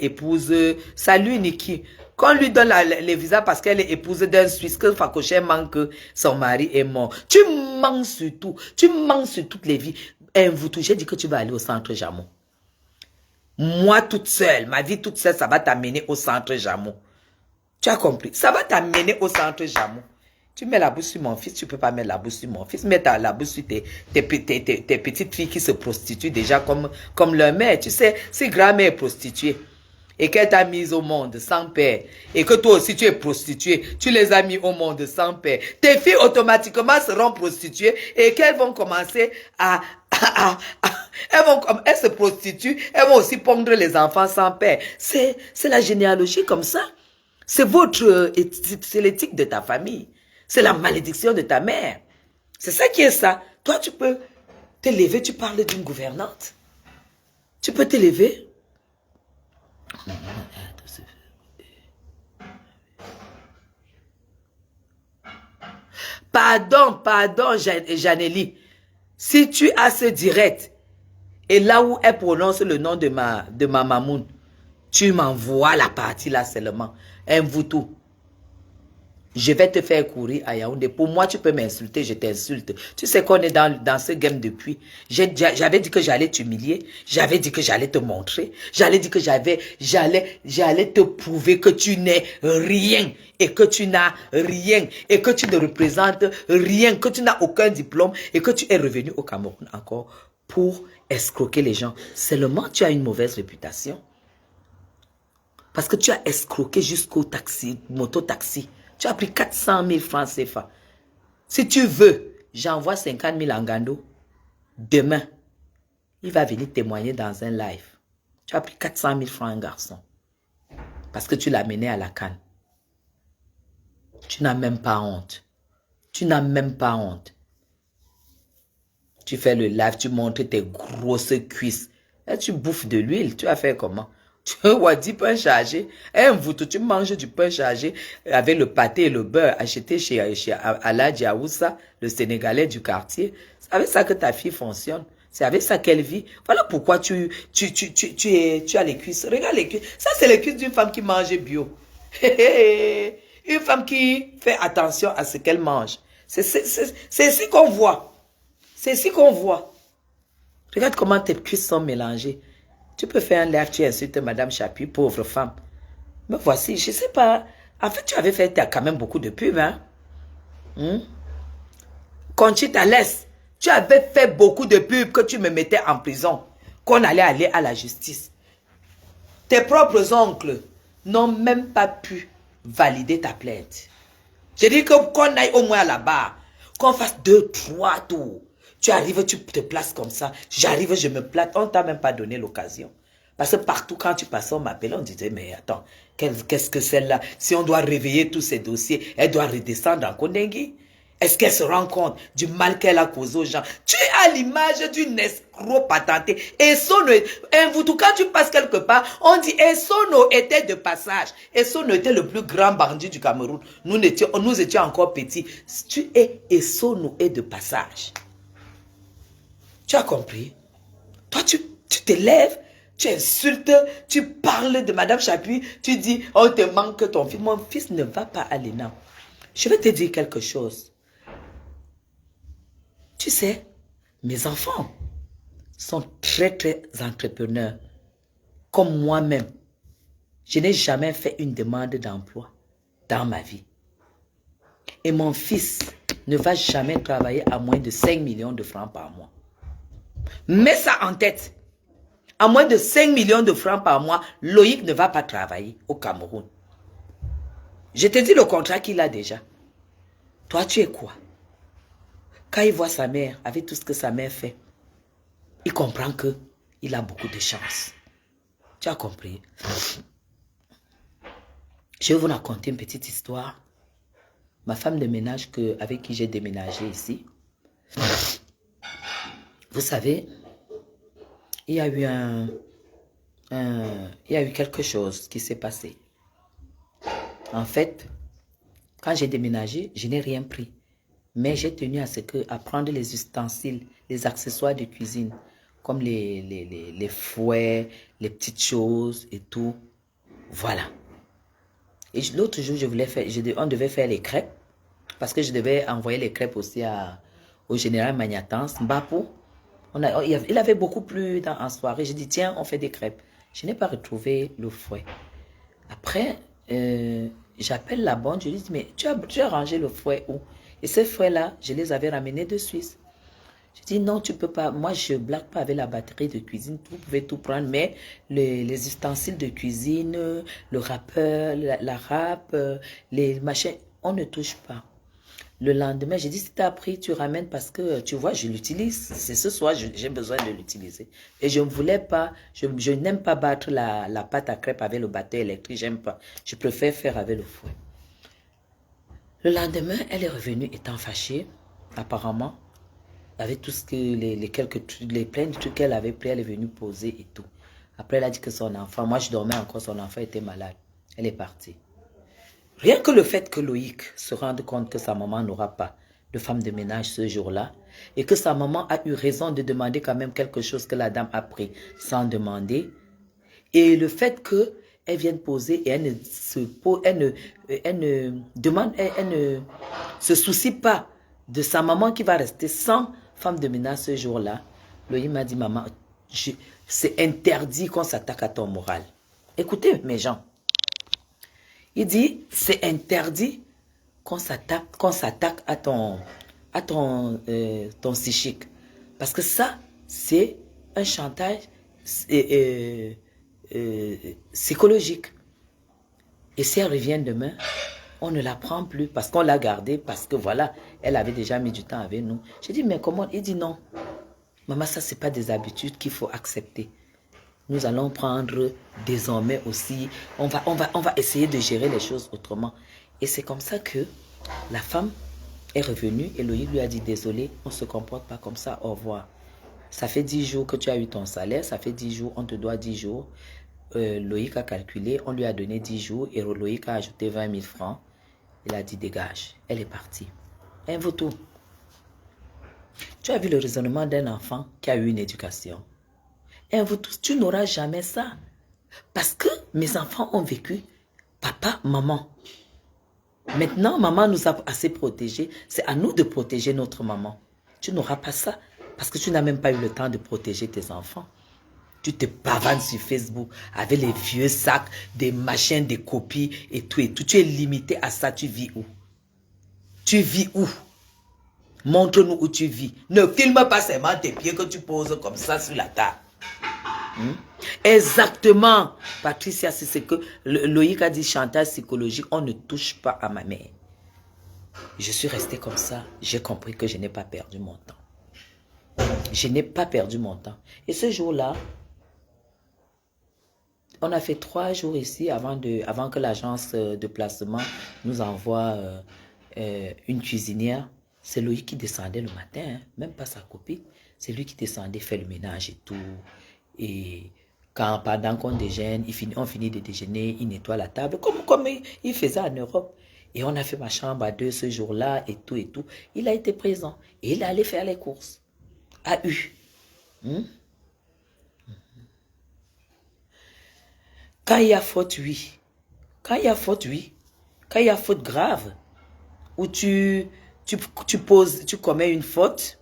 épouse, salut Niki. Qu'on lui donne les visas parce qu'elle est épouse d'un Suisse, que Fakocher manque que son mari est mort. Tu mens sur tout, tu mens sur toutes les vies. Mvoutou, j'ai dit que tu vas aller au centre Jamon. Moi toute seule, ma vie toute seule, ça va t'amener au centre Jamon. Tu as compris? Ça va t'amener au centre Jamon. Tu mets la bouche sur mon fils, tu ne peux pas mettre la bouche sur mon fils. Mets la bouche sur tes petites filles qui se prostituent déjà comme leur mère. Tu sais, si grand-mère est prostituée et qu'elle t'a mise au monde sans père, et que toi aussi tu es prostituée, tu les as mis au monde sans père, tes filles automatiquement seront prostituées et qu'elles vont commencer elles se prostituent, elles vont aussi pondre les enfants sans père. C'est la généalogie comme ça. C'est l'éthique de ta famille. C'est la malédiction de ta mère. C'est ça qui est ça. Toi, tu peux te lever, tu parles d'une gouvernante. Tu peux te lever. Pardon, Janélie. Si tu as ce direct, et là où elle prononce le nom de ma mamoun, tu m'envoies la partie là seulement. Mvoutou. Je vais te faire courir à Yaoundé. Pour moi, tu peux m'insulter, je t'insulte. Tu sais qu'on est dans ce game depuis. J'avais dit que j'allais t'humilier. J'avais dit que j'allais te montrer. J'allais dire que j'allais te prouver que tu n'es rien. Et que tu n'as rien. Et que tu ne représentes rien. Que tu n'as aucun diplôme. Et que tu es revenu au Cameroun encore pour escroquer les gens. Seulement, tu as une mauvaise réputation. Parce que tu as escroqué jusqu'au taxi, moto-taxi. Tu as pris 400 000 francs CFA. Si tu veux, j'envoie 50 000 en Gando. Demain, il va venir témoigner dans un live. Tu as pris 400 000 francs un garçon. Parce que tu l'as mené à la canne. Tu n'as même pas honte. Tu n'as même pas honte. Tu fais le live, tu montres tes grosses cuisses. Et tu bouffes de l'huile. Tu as fait comment? Tu vois, du pain chargé. Tu manges du pain chargé avec le pâté et le beurre acheté chez Aladji Aoussa, le Sénégalais du quartier. C'est avec ça que ta fille fonctionne. C'est avec ça qu'elle vit. Voilà pourquoi tu as les cuisses. Regarde les cuisses. Ça, c'est les cuisses d'une femme qui mange bio. Une femme qui fait attention à ce qu'elle mange. C'est ici qu'on voit. C'est ici qu'on voit. Regarde comment tes cuisses sont mélangées. Tu peux faire un live, tu insultes Madame Chapuis, pauvre femme. Mais voici, je ne sais pas. En fait, tu avais fait quand même beaucoup de pubs, hein. Conchita laisse. Tu avais fait beaucoup de pubs que tu me mettais en prison. Qu'on allait aller à la justice. Tes propres oncles n'ont même pas pu valider ta plainte. J'ai dit qu'on aille au moins à la barre. Qu'on fasse 2, 3 tours. Tu arrives, tu te places comme ça. J'arrive, je me place. On ne t'a même pas donné l'occasion. Parce que partout, quand tu passais, on m'appelait, on disait, mais attends, qu'est-ce que celle-là? Si on doit réveiller tous ces dossiers, elle doit redescendre en Kondengui. Est-ce qu'elle se rend compte du mal qu'elle a causé aux gens? Tu as l'image d'une escroc patentée. Essono, quand tu passes quelque part, on dit Essono était de passage. Essono était le plus grand bandit du Cameroun. Nous étions encore petits. Tu es Essono est de passage. Tu as compris? Toi, tu te lèves, tu insultes, tu parles de Madame Chapuis, tu dis, on te manque ton fils. Mon fils ne va pas à l'ENA. Je vais te dire quelque chose. Tu sais, mes enfants sont très, très entrepreneurs. Comme moi-même, je n'ai jamais fait une demande d'emploi dans ma vie. Et mon fils ne va jamais travailler à moins de 5 millions de francs par mois. Mets ça en tête. À moins de 5 millions de francs par mois, Loïc ne va pas travailler au Cameroun. Je te dis le contrat qu'il a déjà. Toi, tu es quoi? Quand il voit sa mère, avec tout ce que sa mère fait, il comprend qu'il a beaucoup de chance. Tu as compris? Je vais vous raconter une petite histoire. Ma femme de ménage avec qui j'ai déménagé ici. Vous savez, il y a eu quelque chose qui s'est passé. En fait, quand j'ai déménagé, je n'ai rien pris. Mais j'ai tenu à prendre les ustensiles, les accessoires de cuisine, comme les fouets, les petites choses et tout. Voilà. Et l'autre jour, on devait faire les crêpes, parce que je devais envoyer les crêpes aussi au général Magnatans, Mbapo. Il avait beaucoup plu en soirée. J'ai dit, tiens, on fait des crêpes. Je n'ai pas retrouvé le fouet. Après, j'appelle la bonne, je lui dis, mais tu as rangé le fouet où? Et ces fouets-là, je les avais ramenés de Suisse. Je dis, non, tu peux pas. Moi, je ne blague pas avec la batterie de cuisine. Vous pouvez tout prendre, mais les ustensiles de cuisine, le râpeur, la râpe, les machins, on ne touche pas. Le lendemain, j'ai dit, si tu as pris, tu ramènes parce que, tu vois, je l'utilise. C'est ce soir, j'ai besoin de l'utiliser. Et je ne voulais pas, je n'aime pas battre la pâte à crêpes avec le batteur électrique, j'aime pas. Je préfère faire avec le fouet. Le lendemain, elle est revenue étant fâchée, apparemment. avec tout ce que les plein de trucs qu'elle avait pris, elle est venue poser et tout. Après, elle a dit que son enfant, moi je dormais encore, son enfant était malade. Elle est partie. Rien que le fait que Loïc se rende compte que sa maman n'aura pas de femme de ménage ce jour-là et que sa maman a eu raison de demander quand même quelque chose que la dame a pris sans demander. Et le fait qu'elle vienne poser et elle ne se soucie pas de sa maman qui va rester sans femme de ménage ce jour-là. Loïc m'a dit, maman, c'est interdit qu'on s'attaque à ton moral. Écoutez mes gens. Il dit, c'est interdit qu'on s'attaque à ton psychique. Parce que ça, c'est un chantage psychologique. Et si elle revient demain, on ne la prend plus parce qu'on l'a gardée, parce que voilà, elle avait déjà mis du temps avec nous. J'ai dit, mais comment? Il dit non. Maman, ça, c'est pas des habitudes qu'il faut accepter. Nous allons prendre désormais aussi, on va essayer de gérer les choses autrement. Et c'est comme ça que la femme est revenue et Loïc lui a dit, désolé, on ne se comporte pas comme ça, au revoir. Ça fait 10 jours que tu as eu ton salaire, ça fait 10 jours, on te doit 10 jours. Loïc a calculé, on lui a donné 10 jours et Loïc a ajouté 20 000 francs. Il a dit, dégage, elle est partie. Un vautour. Tu as vu le raisonnement d'un enfant qui a eu une éducation. Et vous tous, tu n'auras jamais ça. Parce que mes enfants ont vécu papa, maman. Maintenant, maman nous a assez protégés. C'est à nous de protéger notre maman. Tu n'auras pas ça. Parce que tu n'as même pas eu le temps de protéger tes enfants. Tu te pavanes sur Facebook avec les vieux sacs, des machins, des copies et tout et tout. Tu es limité à ça. Tu vis où? Tu vis où? Montre-nous où tu vis. Ne filme pas seulement tes pieds que tu poses comme ça sur la table. Exactement. Patricia, c'est ce que Loïc a dit, chantage psychologique. On ne touche pas à ma mère. Je suis restée comme ça. J'ai compris que je n'ai pas perdu mon temps. Je n'ai pas perdu mon temps. Et ce jour-là, on a fait 3 jours ici avant que l'agence de placement nous envoie une cuisinière. C'est Loïc qui descendait le matin, hein, même pas sa copine. C'est lui qui descendait faire le ménage et tout. Et pendant qu'on déjeune, on finit de déjeuner, il nettoie la table, comme il faisait en Europe. Et on a fait ma chambre à 2 ce jour-là et tout et tout. Il a été présent. Et il est allé faire les courses. A eu. Quand il y a faute, oui. Quand il y a faute, oui. Quand il y a faute grave, où tu commets une faute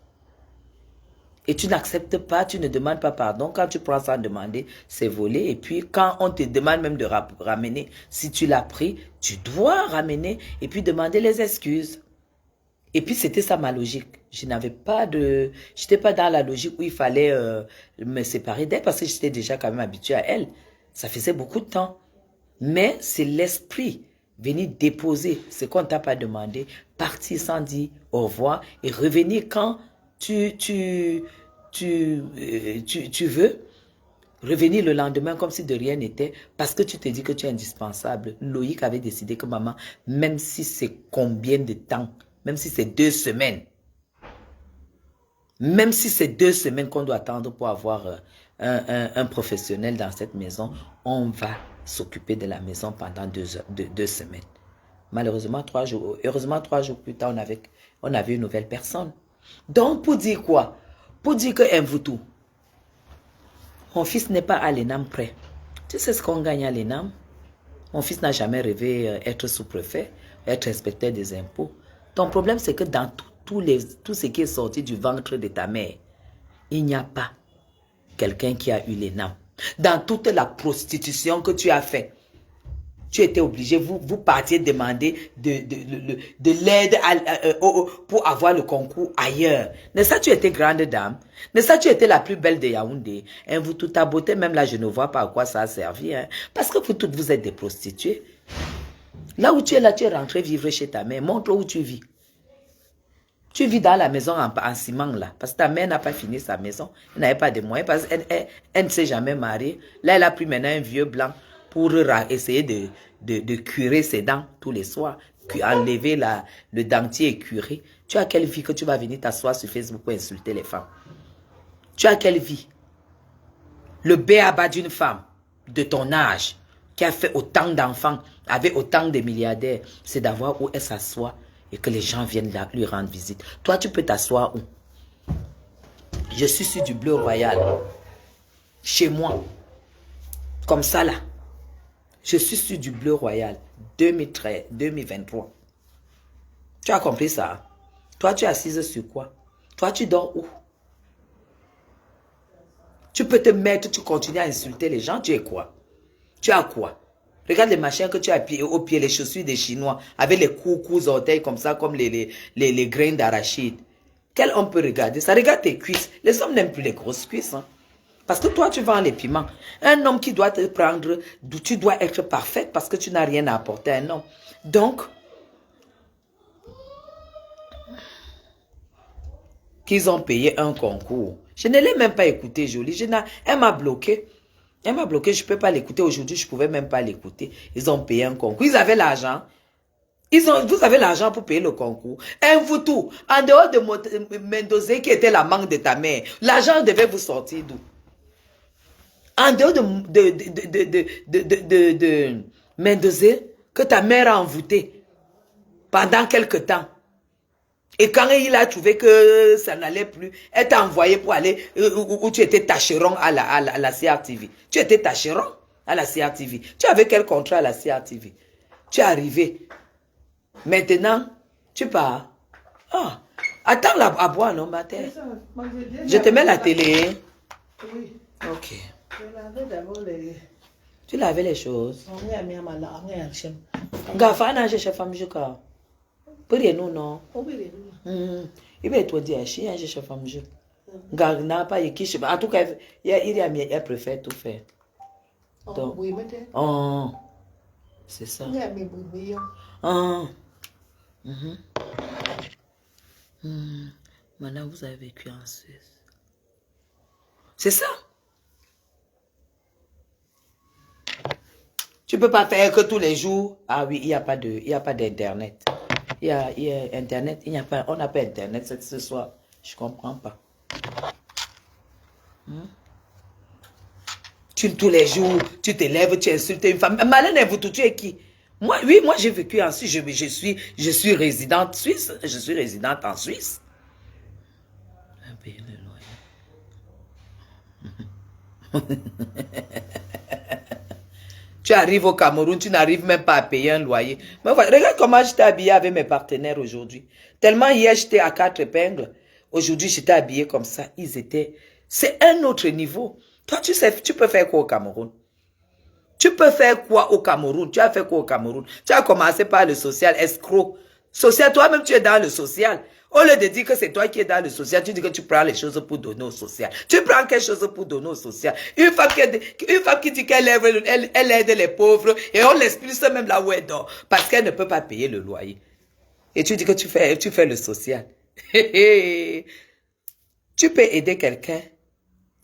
et tu n'acceptes pas, tu ne demandes pas pardon. Quand tu prends sans demander, c'est volé. Et puis, quand on te demande même de ramener, si tu l'as pris, tu dois ramener et puis demander les excuses. Et puis, c'était ça ma logique. Je n'avais pas j'étais pas dans la logique où il fallait me séparer d'elle parce que j'étais déjà quand même habituée à elle. Ça faisait beaucoup de temps. Mais c'est l'esprit. Venir déposer ce qu'on ne t'a pas demandé, partir sans dire au revoir et revenir quand tu veux, revenir le lendemain comme si de rien n'était parce que tu te dis que tu es indispensable. Loïc avait décidé que maman, même si c'est combien de temps, même si c'est 2 semaines, même si c'est 2 semaines qu'on doit attendre pour avoir un professionnel dans cette maison, on va s'occuper de la maison pendant 2 semaines. Malheureusement, 3 jours, heureusement 3 jours plus tard, on avait une nouvelle personne. Donc, pour dire quoi? Pour dire que Mvoutou, mon fils n'est pas à l'ENAM prêt. Tu sais ce qu'on gagne à l'ENAM? Mon fils n'a jamais rêvé être sous-préfet, être inspecteur des impôts. Ton problème, c'est que dans tout ce qui est sorti du ventre de ta mère, il n'y a pas quelqu'un qui a eu l'ENAM. Dans toute la prostitution que tu as fait, tu étais obligé, vous partiez demander de l'aide pour avoir le concours ailleurs. N'est-ce pas, tu étais grande dame? N'est-ce pas, tu étais la plus belle de Yaoundé? Hein, vous, toute ta beauté, même là, je ne vois pas à quoi ça a servi. Hein, parce que vous toutes, vous êtes des prostituées. Là où tu es là, tu es rentré vivre chez ta mère. Montre où tu vis. Tu vis dans la maison en ciment là. Parce que ta mère n'a pas fini sa maison. Elle n'avait pas de moyens. Parce qu'elle ne s'est jamais mariée. Là, elle a pris maintenant un vieux blanc pour essayer de curer ses dents tous les soirs. enlever le dentier écuré. Tu as quelle vie que tu vas venir t'asseoir sur Facebook pour insulter les femmes? Tu as quelle vie? Le béaba d'une femme de ton âge qui a fait autant d'enfants, avec autant de milliardaires, c'est d'avoir où elle s'assoit et que les gens viennent là, lui rendre visite. Toi, tu peux t'asseoir où? Je suis sur du bleu royal. Chez moi. Comme ça là. Je suis sur du bleu royal. 2013, 2023. Tu as compris ça? Toi, tu es assise sur quoi? Toi, tu dors où? Tu peux te mettre, tu continues à insulter les gens, tu es quoi? Tu as quoi? Regarde les machins que tu as au pied, les chaussures des Chinois, avec les coups orteils comme ça, comme les grains d'arachide. Quel homme peut regarder ça? Regarde tes cuisses. Les hommes n'aiment plus les grosses cuisses. Hein? Parce que toi, tu vends les piments. Un homme qui doit te prendre, tu dois être parfaite parce que tu n'as rien à apporter à un homme. Donc, qu'ils ont payé un concours. Je ne l'ai même pas écouté, Jolie. Elle m'a bloqué. Elle m'a bloqué, je ne peux pas l'écouter. Aujourd'hui, je ne pouvais même pas l'écouter. Ils ont payé un concours. Ils avaient l'argent. Vous avez l'argent pour payer le concours. Vous tout. En dehors de Mendoza qui était la manque de ta mère, l'argent devait vous sortir d'où? En dehors de Mendoza que ta mère a envoûté pendant quelque temps. Et quand il a trouvé que ça n'allait plus, elle t'a envoyé pour aller où tu étais tâcheron à la CRTV. Tu étais tâcheron à la CRTV. Tu avais quel contrat à la CRTV? Tu es arrivé. Maintenant, tu pars. Ah, attends à boire, non, ma terre. Je te mets la télé. Oui. Ok. Je lavais d'abord les... Tu lavais les choses. On est à Miamala, on est à Chem. Gafa, je suis femme, je crois. Pour rien, non. Oui, Il va être dit, je suis femme, je. N'a pas équipe. En tout cas, il préfère tout faire. Donc, oui, mais t'es... oh, c'est ça. On est à Miamala. Oh. Maintenant, vous avez vécu en Suisse. C'est ça. Tu ne peux pas faire que tous les jours. Ah oui, il n'y a pas d'Internet. Il y a Internet, on n'a pas Internet ce soir. Je ne comprends pas. Tous les jours, tu te lèves, tu insultes une femme. Malin, vous, tu es qui? Moi, oui, moi j'ai vécu en Suisse. Je suis résidente suisse. Je suis résidente en Suisse. Payer le loyer. Tu arrives au Cameroun, tu n'arrives même pas à payer un loyer. Mais regarde comment j'étais habillée avec mes partenaires aujourd'hui. Tellement hier, j'étais à 4 épingles. Aujourd'hui, j'étais habillée comme ça. C'est un autre niveau. Toi, tu sais, tu peux faire quoi au Cameroun? Tu peux faire quoi au Cameroun? Tu as fait quoi au Cameroun? Tu as commencé par le social, escroc. Social, toi-même, tu es dans le social. Au lieu de dire que c'est toi qui es dans le social, tu dis que tu prends les choses pour donner au social. Tu prends quelque chose pour donner au social. Une femme qui dit qu'elle aide les pauvres et on l'explique même là où elle dort parce qu'elle ne peut pas payer le loyer. Et tu dis que tu fais le social. Tu peux aider quelqu'un.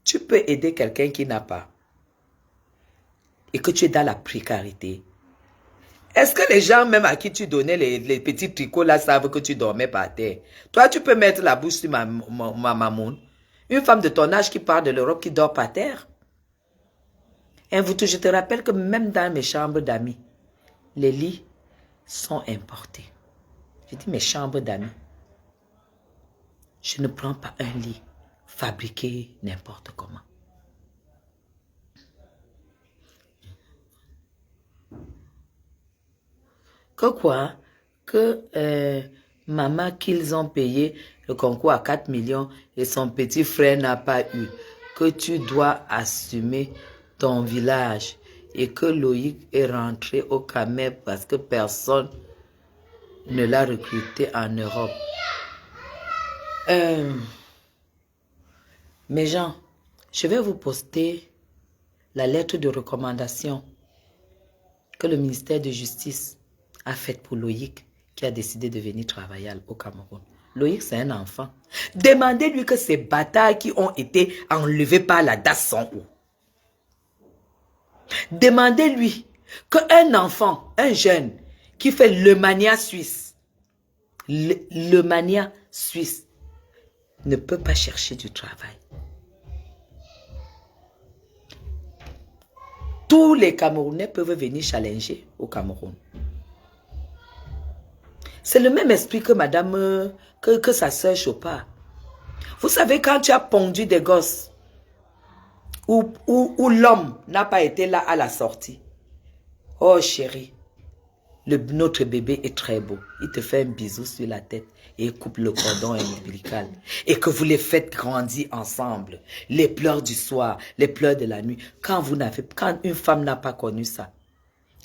Tu peux aider quelqu'un qui n'a pas. Et que tu es dans la précarité. Est-ce que les gens, même à qui tu donnais les petits tricots là, savent que tu dormais par terre? Toi, tu peux mettre la bouche sur ma mamoune. Une femme de ton âge qui part de l'Europe qui dort par terre. Et je te rappelle que même dans mes chambres d'amis, les lits sont importés. Je dis mes chambres d'amis. Je ne prends pas un lit fabriqué n'importe comment. Que quoi? Que maman qu'ils ont payé le concours à 4 millions et son petit frère n'a pas eu. Que tu dois assumer ton village et que Loïc est rentré au Cameroun parce que personne ne l'a recruté en Europe. Mes gens, je vais vous poster la lettre de recommandation que le ministère de Justice a faite pour Loïc qui a décidé de venir travailler au Cameroun. Loïc, c'est un enfant. Demandez-lui que ces bâtards qui ont été enlevés par la DAS sont où? Demandez-lui qu'un enfant, un jeune, qui fait le mania suisse, le mania suisse, ne peut pas chercher du travail. Tous les Camerounais peuvent venir challenger au Cameroun. C'est le même esprit que madame, que sa sœur Chopard. Vous savez, quand tu as pondu des gosses, où l'homme n'a pas été là à la sortie. Oh chérie, notre bébé est très beau. Il te fait un bisou sur la tête et il coupe le cordon ombilical. Et que vous les faites grandir ensemble. Les pleurs du soir, les pleurs de la nuit. Quand une femme n'a pas connu ça,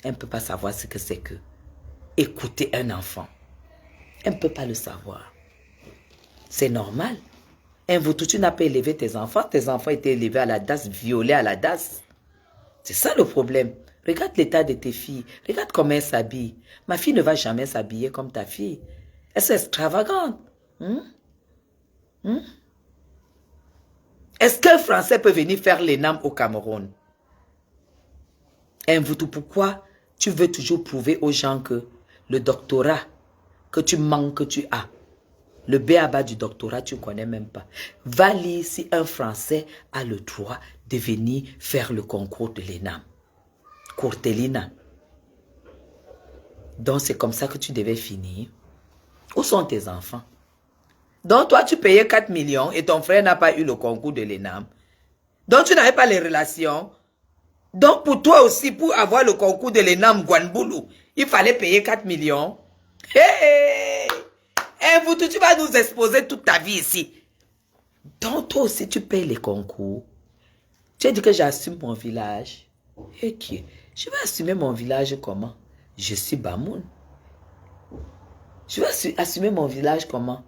elle ne peut pas savoir ce que c'est que écouter un enfant. Elle ne peut pas le savoir. C'est normal. Tu n'as pas élevé tes enfants étaient élevés à la DAS, violés à la DAS. C'est ça le problème. Regarde l'état de tes filles. Regarde comment elles s'habillent. Ma fille ne va jamais s'habiller comme ta fille. Elles sont extravagantes. Est-ce qu'un Français peut venir faire l'ENAM au Cameroun? Pourquoi tu veux toujours prouver aux gens que le doctorat que tu manques, que tu as, le b.a.-ba du doctorat, tu ne connais même pas. Va lire si un Français a le droit de venir faire le concours de l'ENAM. Courtelina. Donc, c'est comme ça que tu devais finir. Où sont tes enfants? Donc, toi, tu payais 4 millions et ton frère n'a pas eu le concours de l'ENAM. Donc, tu n'avais pas les relations. Donc, pour toi aussi, pour avoir le concours de l'ENAM Guanboulou, il fallait payer 4 millions. Hey! Tu vas nous exposer toute ta vie ici. Donc, toi aussi, tu payes les concours. Tu as dit que j'assume mon village. Et qui? Je vais assumer mon village comment? Je suis Bamoun. Je vais assumer mon village comment?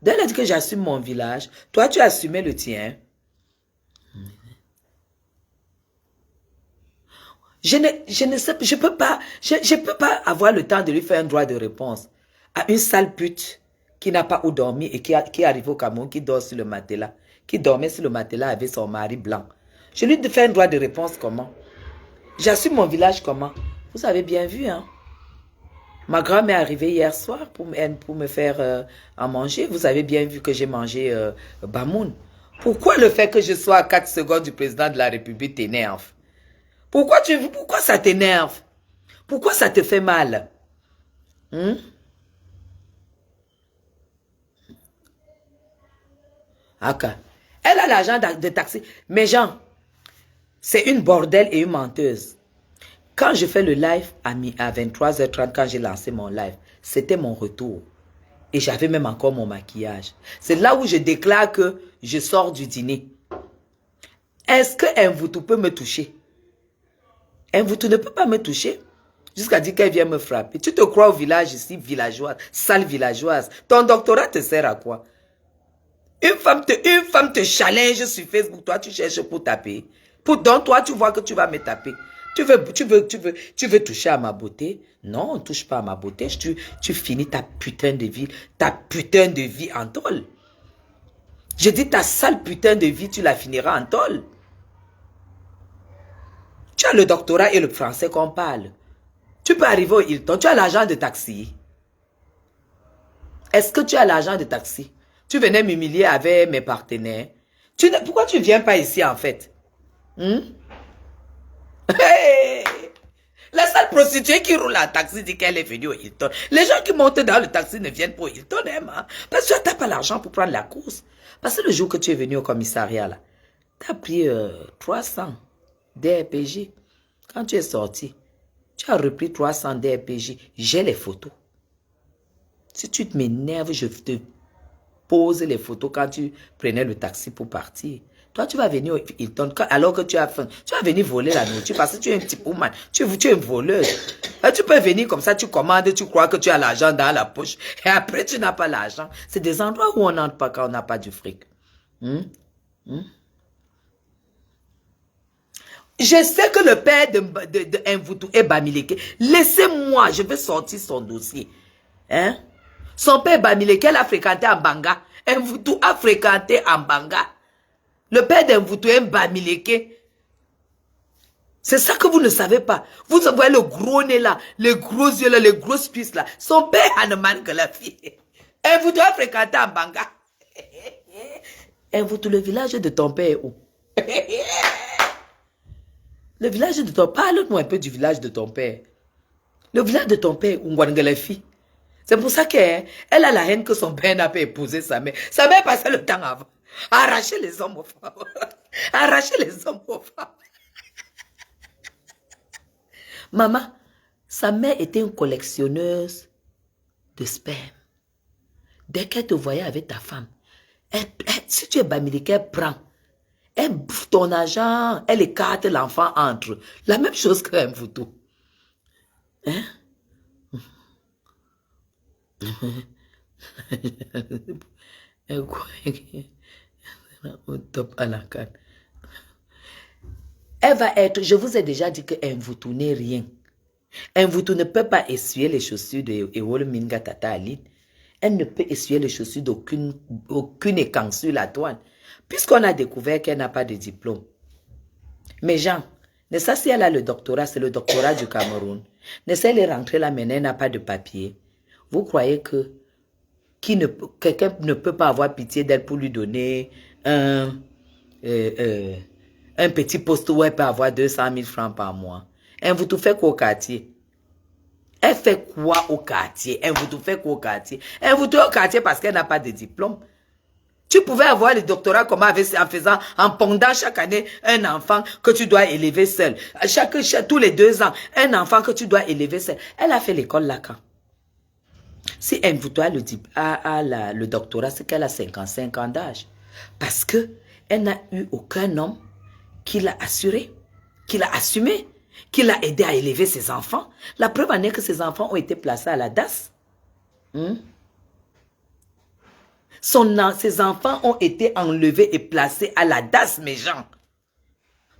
Donc, elle a dit que j'assume mon village. Toi, tu as assumé le tien. Je ne peux pas avoir le temps de lui faire un droit de réponse à une sale pute qui n'a pas où dormir et qui est arrivée au Cameroun, qui dort sur le matelas, qui dormait sur le matelas avec son mari blanc. Je lui fais un droit de réponse comment? J'assume mon village comment? Vous avez bien vu, hein? Ma grand-mère est arrivée hier soir pour me faire à manger. Vous avez bien vu que j'ai mangé Bamoun. Pourquoi le fait que je sois à 4 secondes du président de la République t'énerve? Pourquoi ça t'énerve? Pourquoi ça te fait mal? Okay. Elle a l'argent de taxi. Mais Jean, c'est une bordelle et une menteuse. Quand je fais le live à 23h30, quand j'ai lancé mon live, c'était mon retour. Et j'avais même encore mon maquillage. C'est là où je déclare que je sors du dîner. Est-ce que Mvoutou peut me toucher? Mvoutou ne peut pas me toucher. Jusqu'à dire qu'elle vient me frapper. Tu te crois au village ici, villageoise, sale villageoise. Ton doctorat te sert à quoi? Une femme te challenge sur Facebook, toi tu cherches pour taper. Donc toi tu vois que tu vas me taper. Tu veux toucher à ma beauté? Non, on ne touche pas à ma beauté. Tu finis ta putain de vie en tôle. Je dis ta sale putain de vie, tu la finiras en tôle. Tu as le doctorat et le français qu'on parle. Tu peux arriver au Hilton, tu as l'argent de taxi. Est-ce que tu as l'argent de taxi? Tu venais m'humilier avec mes partenaires. Pourquoi tu ne viens pas ici en fait? Hey! La seule prostituée qui roule en taxi dit qu'elle est venue au Hilton. Les gens qui montent dans le taxi ne viennent pas au Hilton, hein, parce que tu n'as pas l'argent pour prendre la course. Parce que le jour que tu es venu au commissariat, là, tu as pris 300 DRPJ. Quand tu es sorti, tu as repris 300 DRPJ. J'ai les photos. Si tu m'énerves, je te pose les photos quand tu prenais le taxi pour partir. Toi, tu vas venir au Hilton alors que tu as faim. Tu vas venir voler la nourriture parce que tu es un petit woman. Tu es une voleuse. Tu peux venir comme ça, tu commandes, tu crois que tu as l'argent dans la poche. Et après, tu n'as pas l'argent. C'est des endroits où on n'entre pas quand on n'a pas du fric. Je sais que le père de Mvoutou est Bamileke. Laissez-moi, je vais sortir son dossier. Hein? Son père Bamileke, elle a fréquenté en Banga. Mvoutou a fréquenté en Banga. Le père d'Mvoutou est Bamileke. C'est ça que vous ne savez pas. Vous voyez le gros nez là, les gros yeux là, les grosses cuisses là. Son père Hanuman que la fille. Et vous devez fréquenter en Banga. Et vous, le village de ton père est où? Le village de ton père, parle-nous un peu du village de ton père. Le village de ton père, Ngwangelefi. C'est pour ça qu'elle a la haine que son père n'a pas épousé sa mère. Sa mère passait le temps avant. Arracher les hommes aux femmes. Arracher les hommes aux femmes. Maman, sa mère était une collectionneuse de sperme. Dès qu'elle te voyait avec ta femme, si tu es bamilique, elle prend. Elle bouffe ton argent, elle écarte l'enfant entre eux. La même chose qu'un photo. Hein? Elle va être, je vous ai déjà dit qu'un Mvutu n'est rien. Un Mvutu ne peut pas essuyer les chaussures de Ewol Minga Tata Aline. Elle ne peut essuyer les chaussures d'aucune écan sur la toile. Puisqu'on a découvert qu'elle n'a pas de diplôme. Mais Jean, ne sais si elle a le doctorat, c'est le doctorat du Cameroun. Ne sais elle est rentrée là maintenant, elle n'a pas de papier. Vous croyez que quelqu'un ne peut pas avoir pitié d'elle pour lui donner un petit poste où elle peut avoir 200 000 francs par mois? Elle vous tout fait quoi au quartier? Elle fait quoi au quartier? Elle vous tout fait quoi au quartier? Elle vous tout au quartier parce qu'elle n'a pas de diplôme. Tu pouvais avoir le doctorat comment en pondant chaque année un enfant que tu dois élever seul. Tous les 2 ans, un enfant que tu dois élever seul. Elle a fait l'école là quand? Si elle a le doctorat, c'est qu'elle a 55 ans d'âge. Parce qu'elle n'a eu aucun homme qui l'a assuré, qui l'a assumé, qui l'a aidé à élever ses enfants. La preuve en est que ses enfants ont été placés à la DAS. Ses enfants ont été enlevés et placés à la DAS, mes gens.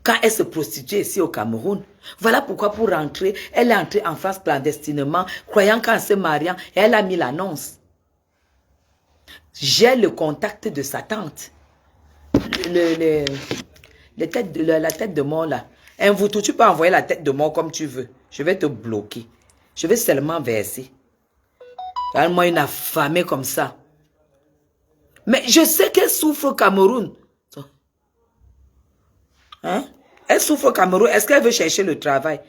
Quand elle se prostituait ici au Cameroun. Voilà pourquoi pour rentrer, elle est entrée en France clandestinement, croyant qu'en se mariant, et elle a mis l'annonce. J'ai le contact de sa tante. La tête de mort là. Tu peux envoyer la tête de mort comme tu veux. Je vais te bloquer. Je vais seulement verser. Regarde-moi une affamée comme ça. Mais je sais qu'elle souffre au Cameroun. Hein? Elle souffre au Cameroun. Est-ce qu'elle veut chercher le travail?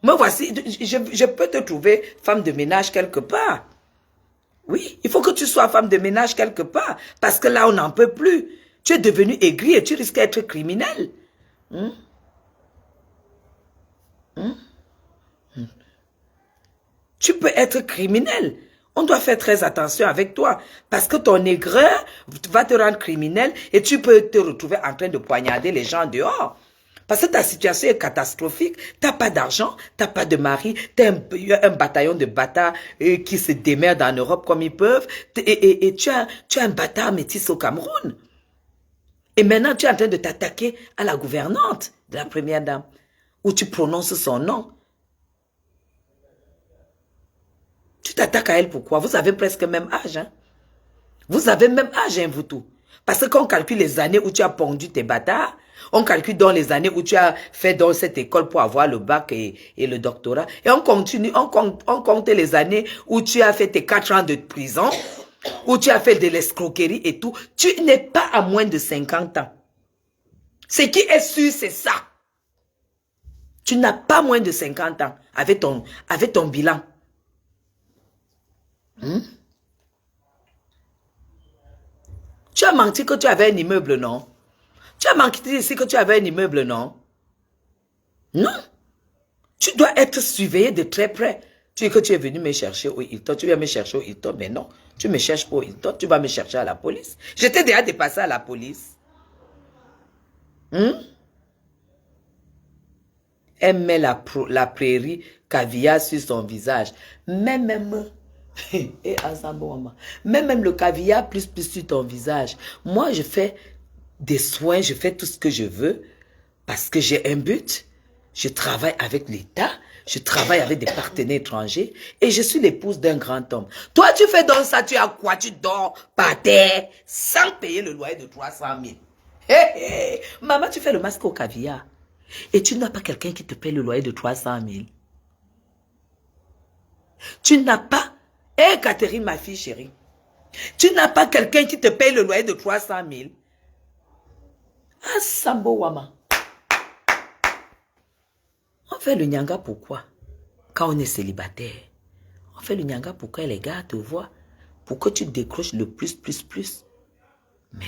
Moi, voici, je peux te trouver femme de ménage quelque part. Oui, il faut que tu sois femme de ménage quelque part. Parce que là, on n'en peut plus. Tu es devenu aigri et tu risques d'être criminel. Tu peux être criminel. On doit faire très attention avec toi. Parce que ton aigreur va te rendre criminel et tu peux te retrouver en train de poignarder les gens dehors. Parce que ta situation est catastrophique. Tu n'as pas d'argent, tu n'as pas de mari, tu as un bataillon de bâtards qui se démerdent en Europe comme ils peuvent. Et tu as un bâtard métis au Cameroun. Et maintenant, tu es en train de t'attaquer à la gouvernante de la première dame. Où tu prononces son nom. Tu t'attaques à elle pourquoi? Vous avez presque le même âge. Hein? Vous avez le même âge, hein, vous tout. Parce que quand on calcule les années où tu as pondu tes bâtards, on calcule dans les années où tu as fait dans cette école pour avoir le bac et le doctorat. Et on continue, on compte les années où tu as fait tes 4 ans de prison, où tu as fait de l'escroquerie et tout. Tu n'es pas à moins de 50 ans. Ce qui est sûr, c'est ça. Tu n'as pas moins de 50 ans avec ton bilan. Tu as menti que tu avais un immeuble, non? Tu as menti ici que tu avais un immeuble, non? Non. Tu dois être surveillé de très près. Tu dis que tu es venu me chercher au Hilton. Tu viens me chercher au Hilton, mais non. Tu me cherches au Hilton, tu vas me chercher à la police. J'étais déjà dépassé à la police. Elle met la prairie caviar sur son visage. Même le caviar plus sur ton visage. Moi, je fais des soins, je fais tout ce que je veux parce que j'ai un but. Je travaille avec l'État, je travaille avec des partenaires étrangers et je suis l'épouse d'un grand homme. Toi, tu fais donc ça, tu as quoi? Tu dors par terre sans payer le loyer de 300 000. Hey, hey. Maman, tu fais le masque au caviar. Et tu n'as pas quelqu'un qui te paye le loyer de 300 000. Tu n'as pas... Hé, Catherine, ma fille chérie. Tu n'as pas quelqu'un qui te paye le loyer de 300 000. Ah, Sambo Wama. On fait le nyanga pourquoi? Quand on est célibataire. On fait le nyanga pourquoi les gars te voient. Pour que tu décroches le plus. Mais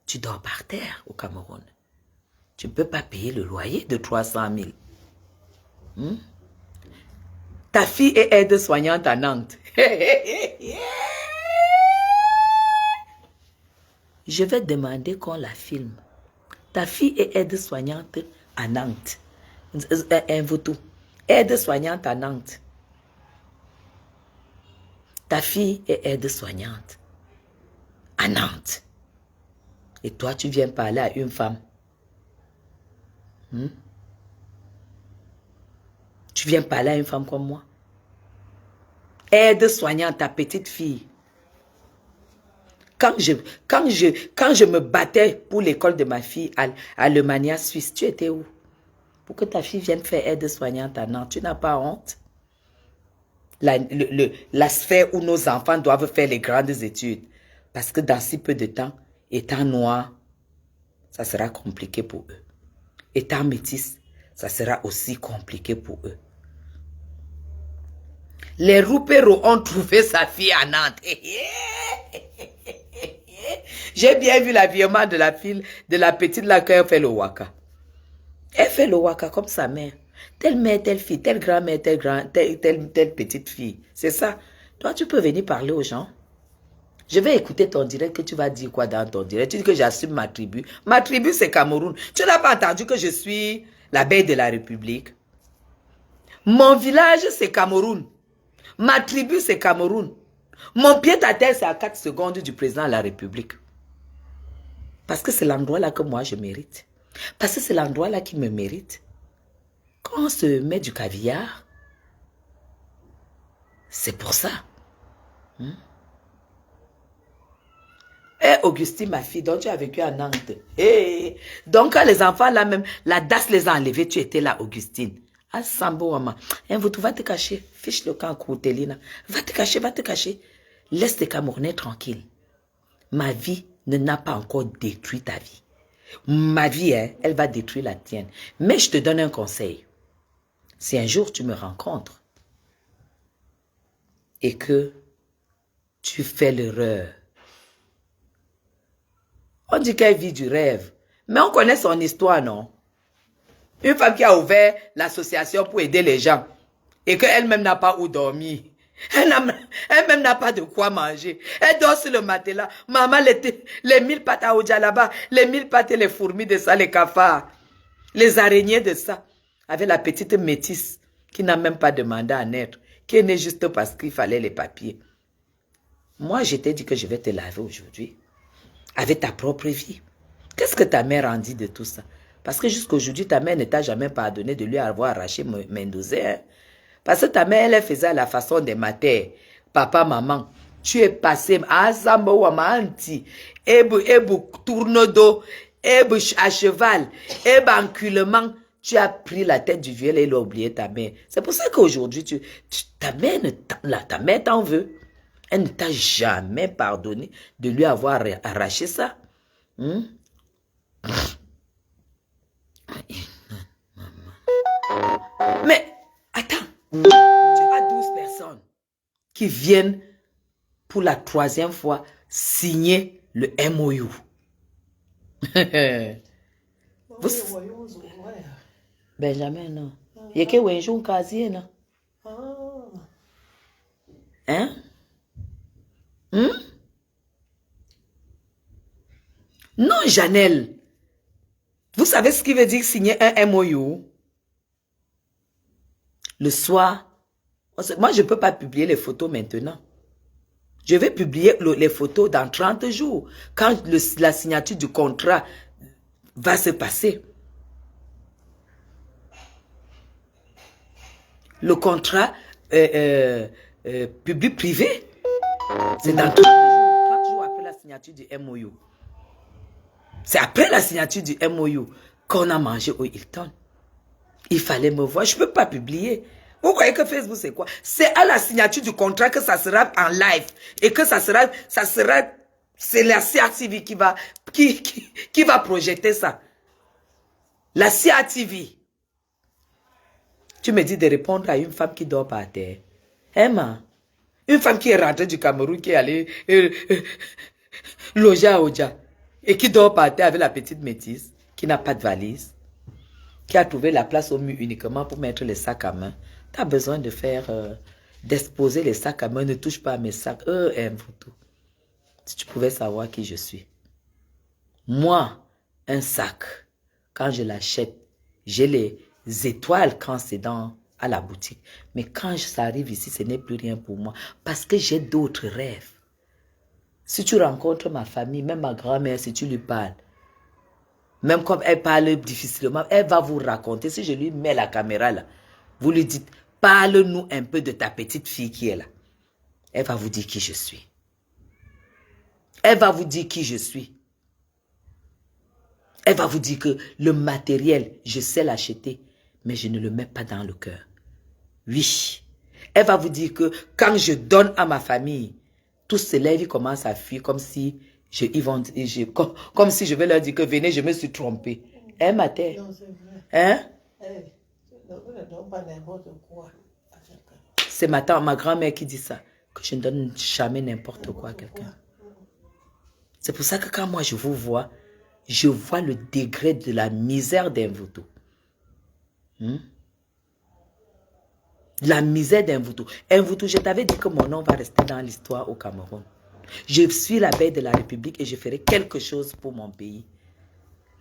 tu dors par terre au Cameroun. Tu ne peux pas payer le loyer de 300 000. Ta fille est aide-soignante à Nantes. Je vais demander qu'on la filme. Ta fille est aide-soignante à Nantes. Aide-soignante à Nantes. Ta fille est aide-soignante à Nantes. Et toi, tu viens parler à une femme. Tu viens parler à une femme comme moi. Aide-soignante, ta petite fille. Quand je me battais pour l'école de ma fille à Lemania Suisse, tu étais où? Pour que ta fille vienne faire aide-soignante à Nantes, tu n'as pas honte? La sphère où nos enfants doivent faire les grandes études. Parce que dans si peu de temps, étant noir, ça sera compliqué pour eux. Étant métis, ça sera aussi compliqué pour eux. Les Roupéros ont trouvé sa fille à Nantes. J'ai bien vu l'habillement de la fille, de la petite là quand elle fait le waka. Elle fait le waka comme sa mère. Telle mère, telle fille, telle grand-mère, telle petite fille. C'est ça. Toi, tu peux venir parler aux gens. Je vais écouter ton direct, que tu vas dire quoi dans ton direct. Tu dis que j'assume ma tribu. Ma tribu, c'est Cameroun. Tu n'as pas entendu que je suis la belle de la République. Mon village, c'est Cameroun. Ma tribu, c'est Cameroun. Mon pied à terre, c'est à 4 secondes du président de la République. Parce que c'est l'endroit là que moi, je mérite. Parce que c'est l'endroit là qui me mérite. Quand on se met du caviar, c'est pour ça. Augustine, ma fille, donc tu as vécu à Nantes. Donc quand les enfants là même, la DAS les a enlevés, tu étais là, Augustine. Ah, Sambo, maman. Va te cacher. Fiche le camp, Koutelina. Va te cacher. Laisse les Camerounais tranquilles. Ma vie ne n'a pas encore détruit ta vie. Ma vie, elle va détruire la tienne. Mais je te donne un conseil. Si un jour tu me rencontres et que tu fais l'erreur, on dit qu'elle vit du rêve, mais on connaît son histoire, non? Une femme qui a ouvert l'association pour aider les gens et qu'elle-même n'a pas où dormir. Elle-même n'a pas de quoi manger. Elle dort sur le matelas. Maman, les 1000 pattes à Oja là-bas, les 1000 pattes et les fourmis de ça, les cafards, les araignées de ça, avec la petite métisse qui n'a même pas demandé à naître, qui est née juste parce qu'il fallait les papiers. Moi, je t'ai dit que je vais te laver aujourd'hui, avec ta propre vie. Qu'est-ce que ta mère en dit de tout ça? Parce que jusqu'à aujourd'hui, ta mère ne t'a jamais pardonné de lui avoir arraché Mendoza. Hein? Parce que ta mère, elle faisait à la façon des matères. Papa, maman, tu es passé à Zambo Wamanti, Ebu tourne-dos, Ebu à cheval, Ebu enculement. Tu as pris la tête du vieux et il a oublié ta mère. C'est pour ça qu'aujourd'hui, ta mère t'en veut. Elle ne t'a jamais pardonné de lui avoir arraché ça. Mais, attends, tu as 12 personnes qui viennent pour la 3e fois signer le MOU. Benjamin, non. Il y a que un casier, non? Hein? Non, Janelle. Vous savez ce qui veut dire signer un MOU? Le soir, moi je ne peux pas publier les photos maintenant. Je vais publier les photos dans 30 jours, quand la signature du contrat va se passer. Le contrat public-privé, c'est dans 30 jours après la signature du MOU. C'est après la signature du MOU qu'on a mangé au Hilton. Il fallait me voir. Je ne peux pas publier. Vous croyez que Facebook, c'est quoi? C'est à la signature du contrat que ça sera en live. Et que c'est la CRTV qui va projeter ça. La CRTV. Tu me dis de répondre à une femme qui dort par terre. Emma, une femme qui est rentrée du Cameroun, qui est allée loger à Oja. Et qui dort par terre avec la petite métisse, qui n'a pas de valise. Qui a trouvé la place au mur uniquement pour mettre les sacs à main. Tu as besoin de d'exposer les sacs à main. Ne touche pas à mes sacs. Mvuto. Si tu pouvais savoir qui je suis. Moi, un sac, quand je l'achète, j'ai les étoiles quand c'est à la boutique. Mais quand ça arrive ici, ce n'est plus rien pour moi. Parce que j'ai d'autres rêves. Si tu rencontres ma famille, même ma grand-mère, si tu lui parles, même comme elle parle difficilement, elle va vous raconter. Si je lui mets la caméra là, vous lui dites, parle-nous un peu de ta petite fille qui est là. Elle va vous dire qui je suis. Elle va vous dire qui je suis. Elle va vous dire que le matériel, je sais l'acheter, mais je ne le mets pas dans le cœur. Oui. Elle va vous dire que quand je donne à ma famille, tous se lèvent, ils commencent à fuir comme si comme si je vais leur dire que venez, je me suis trompée. Hein, ma terre? Non, c'est vrai. Hein? Ne donne pas n'importe quoi à quelqu'un. C'est ma grand-mère qui dit ça, que je ne donne jamais n'importe quoi à quelqu'un. C'est pour ça que quand moi je vous vois, je vois le degré de la misère d'Mvuto. La misère d'Mvuto. Mvuto, je t'avais dit que mon nom va rester dans l'histoire au Cameroun. Je suis la veille de la République et je ferai quelque chose pour mon pays.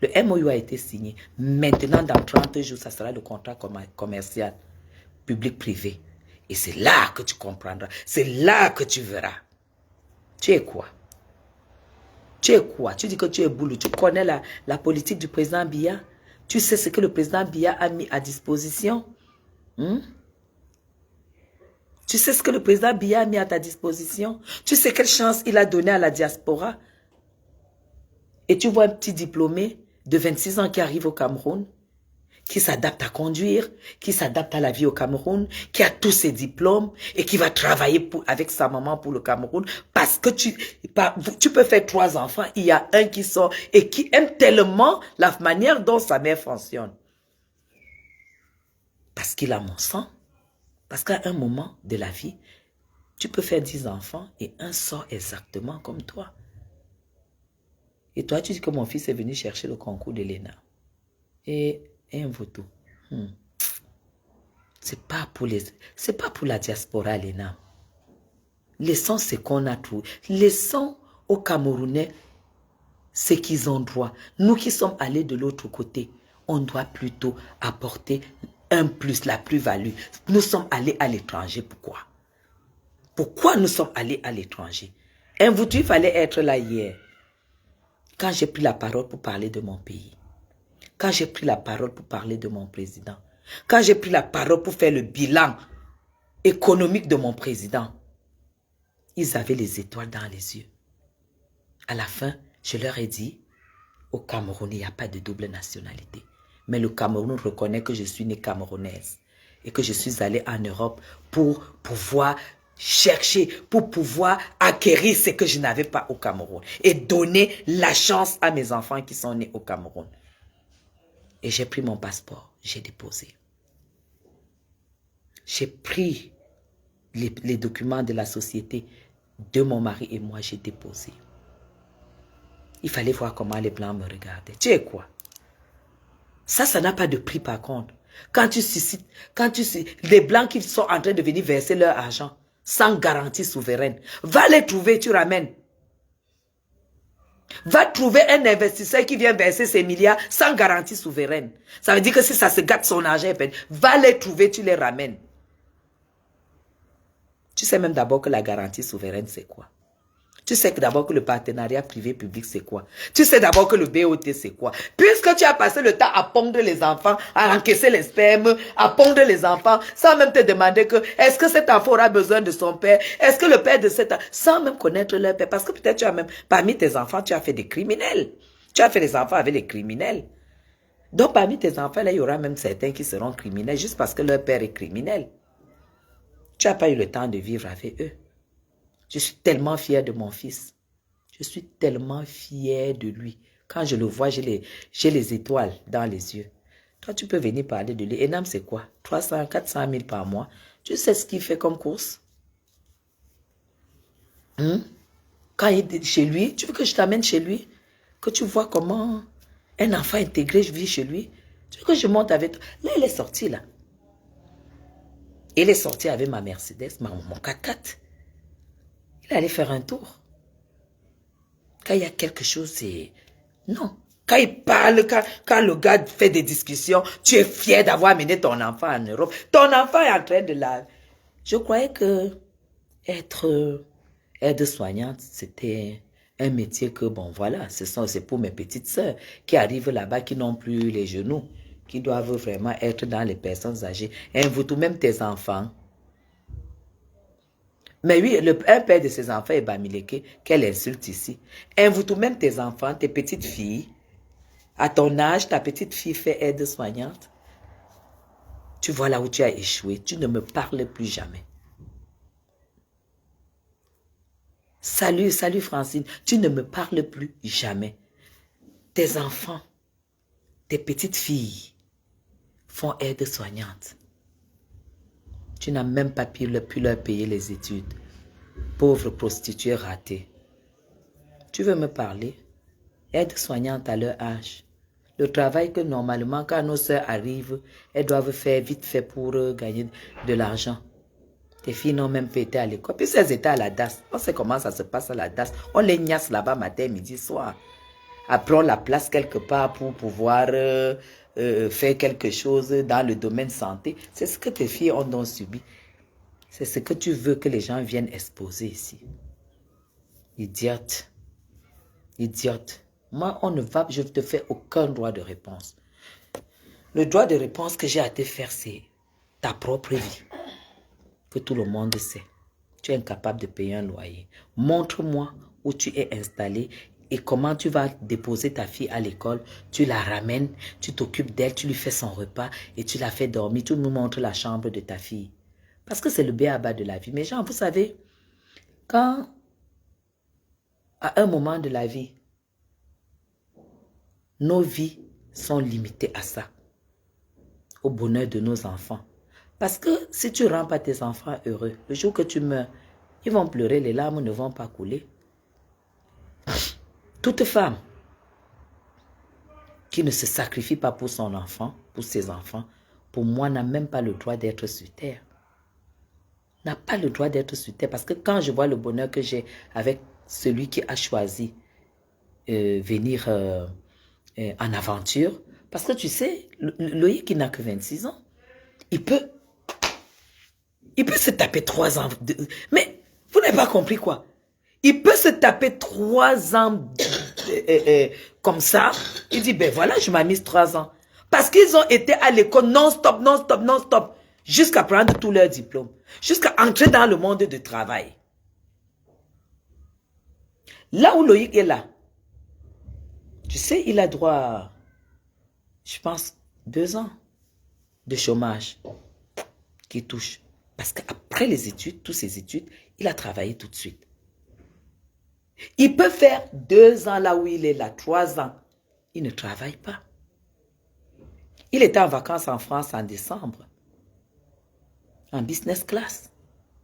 Le MOU a été signé. Maintenant, dans 30 jours, ça sera le contrat commercial, public-privé. Et c'est là que tu comprendras. C'est là que tu verras. Tu es quoi? Tu es quoi? Tu dis que tu es boulot. Tu connais la politique du président Biya? Tu sais ce que le président Biya a mis à disposition? Tu sais ce que le président Biya a mis à ta disposition? Tu sais quelle chance il a donné à la diaspora? Et tu vois un petit diplômé de 26 ans qui arrive au Cameroun, qui s'adapte à conduire, qui s'adapte à la vie au Cameroun, qui a tous ses diplômes et qui va travailler avec sa maman pour le Cameroun parce que tu peux faire 3 enfants, il y a un qui sort et qui aime tellement la manière dont sa mère fonctionne. Parce qu'il a mon sang. Parce qu'à un moment de la vie, tu peux faire 10 enfants et un sort exactement comme toi. Et toi, tu dis que mon fils est venu chercher le concours de l'ENA. Et Mvuto. C'est pas pour la diaspora, l'ENA. Laissons ce qu'on a trouvé. Laissons aux Camerounais ce qu'ils ont droit. Nous qui sommes allés de l'autre côté, on doit plutôt apporter un plus, la plus-value. Nous sommes allés à l'étranger. Pourquoi? Pourquoi nous sommes allés à l'étranger? Mvuto, il fallait être là hier. Quand j'ai pris la parole pour parler de mon pays. Quand j'ai pris la parole pour parler de mon président. Quand j'ai pris la parole pour faire le bilan économique de mon président. Ils avaient les étoiles dans les yeux. À la fin, je leur ai dit, au Cameroun, il n'y a pas de double nationalité. Mais le Cameroun reconnaît que je suis née camerounaise et que je suis allée en Europe pour pouvoir chercher, pour pouvoir acquérir ce que je n'avais pas au Cameroun et donner la chance à mes enfants qui sont nés au Cameroun. Et j'ai pris mon passeport, j'ai déposé. J'ai pris les documents de la société de mon mari et moi, j'ai déposé. Il fallait voir comment les Blancs me regardaient. Tu es quoi? Ça n'a pas de prix par contre. Quand tu suscites, les Blancs qui sont en train de venir verser leur argent sans garantie souveraine, va les trouver, tu ramènes. Va trouver un investisseur qui vient verser ses milliards sans garantie souveraine. Ça veut dire que si ça se gâte son argent, va les trouver, tu les ramènes. Tu sais même d'abord que la garantie souveraine, c'est quoi? Tu sais d'abord que le partenariat privé-public, c'est quoi? Tu sais d'abord que le BOT, c'est quoi? Puisque tu as passé le temps à pondre les enfants, à encaisser les spermes, à pondre les enfants, sans même te demander que, est-ce que cet enfant aura besoin de son père? Est-ce que le père de cet enfant, sans même connaître leur père, parce que peut-être tu as même, parmi tes enfants, tu as fait des criminels. Tu as fait des enfants avec les criminels. Donc, parmi tes enfants, là, il y aura même certains qui seront criminels juste parce que leur père est criminel. Tu n'as pas eu le temps de vivre avec eux. Je suis tellement fière de mon fils. Je suis tellement fière de lui. Quand je le vois, j'ai les étoiles dans les yeux. Toi, tu peux venir parler de lui. Enam, c'est quoi? 300, 400 000 par mois. Tu sais ce qu'il fait comme course? Quand il est chez lui, tu veux que je t'amène chez lui? Que tu vois comment un enfant intégré vit chez lui? Tu veux que je monte avec toi? Là, il est sorti, là. Il est sorti avec ma Mercedes, mon 4x4. Il est allé faire un tour. Quand il y a quelque chose, c'est... Non. Quand il parle, quand le gars fait des discussions, tu es fier d'avoir amené ton enfant en Europe. Ton enfant est en train de la... Je croyais que être aide-soignante, c'était un métier que, bon, voilà, c'est pour mes petites sœurs qui arrivent là-bas, qui n'ont plus les genoux, qui doivent vraiment être dans les personnes âgées. Invite même tes enfants. Mais oui, un père de ses enfants est Bamileke, quelle insulte ici. Invite même tes enfants, tes petites filles. À ton âge, ta petite fille fait aide-soignante. Tu vois là où tu as échoué. Tu ne me parles plus jamais. Salut, salut Francine. Tu ne me parles plus jamais. Tes enfants, tes petites filles font aide-soignante. Tu n'as même pas pu leur payer les études. Pauvre prostituée ratée. Tu veux me parler? Aide-soignante à leur âge. Le travail que normalement, quand nos sœurs arrivent, elles doivent faire vite fait pour gagner de l'argent. Tes filles n'ont même pas été à l'école. Puis elles étaient à la DAS. On sait comment ça se passe à la DAS. On les gnasse là-bas matin, midi, soir. Après, on la place quelque part pour pouvoir faire quelque chose dans le domaine santé. C'est ce que tes filles ont donc subi. C'est ce que tu veux que les gens viennent exposer ici. Idiote. Idiote. Moi, je ne te fais aucun droit de réponse. Le droit de réponse que j'ai à te faire, c'est ta propre vie. Que tout le monde sait. Tu es incapable de payer un loyer. Montre-moi où tu es installé et comment tu vas déposer ta fille à l'école. Tu la ramènes, tu t'occupes d'elle, tu lui fais son repas et tu la fais dormir. Tu me montres la chambre de ta fille. Parce que c'est le b.a.-ba de la vie. Mais gens, vous savez, quand à un moment de la vie, nos vies sont limitées à ça, au bonheur de nos enfants. Parce que si tu ne rends pas tes enfants heureux, le jour que tu meurs, ils vont pleurer, les larmes ne vont pas couler. Toute femme qui ne se sacrifie pas pour son enfant, pour ses enfants, pour moi, n'a même pas le droit d'être sur terre. N'a pas le droit d'être sur terre. Parce que quand je vois le bonheur que j'ai avec celui qui a choisi venir en aventure, parce que tu sais, Loïc qui n'a que 26 ans, il peut se taper 3 ans. Mais vous n'avez pas compris quoi? Il peut se taper 3 ans comme ça. Il dit, ben voilà, je m'amuse 3 ans. Parce qu'ils ont été à l'école non-stop, non-stop, non-stop. Jusqu'à prendre tous leurs diplômes. Jusqu'à entrer dans le monde du travail. Là où Loïc est là, tu sais, il a droit, je pense, 2 ans de chômage qui touche. Parce qu'après les études, toutes ces études, il a travaillé tout de suite. Il peut faire 2 ans là où il est là, 3 ans. Il ne travaille pas. Il était en vacances en France en décembre. En business class.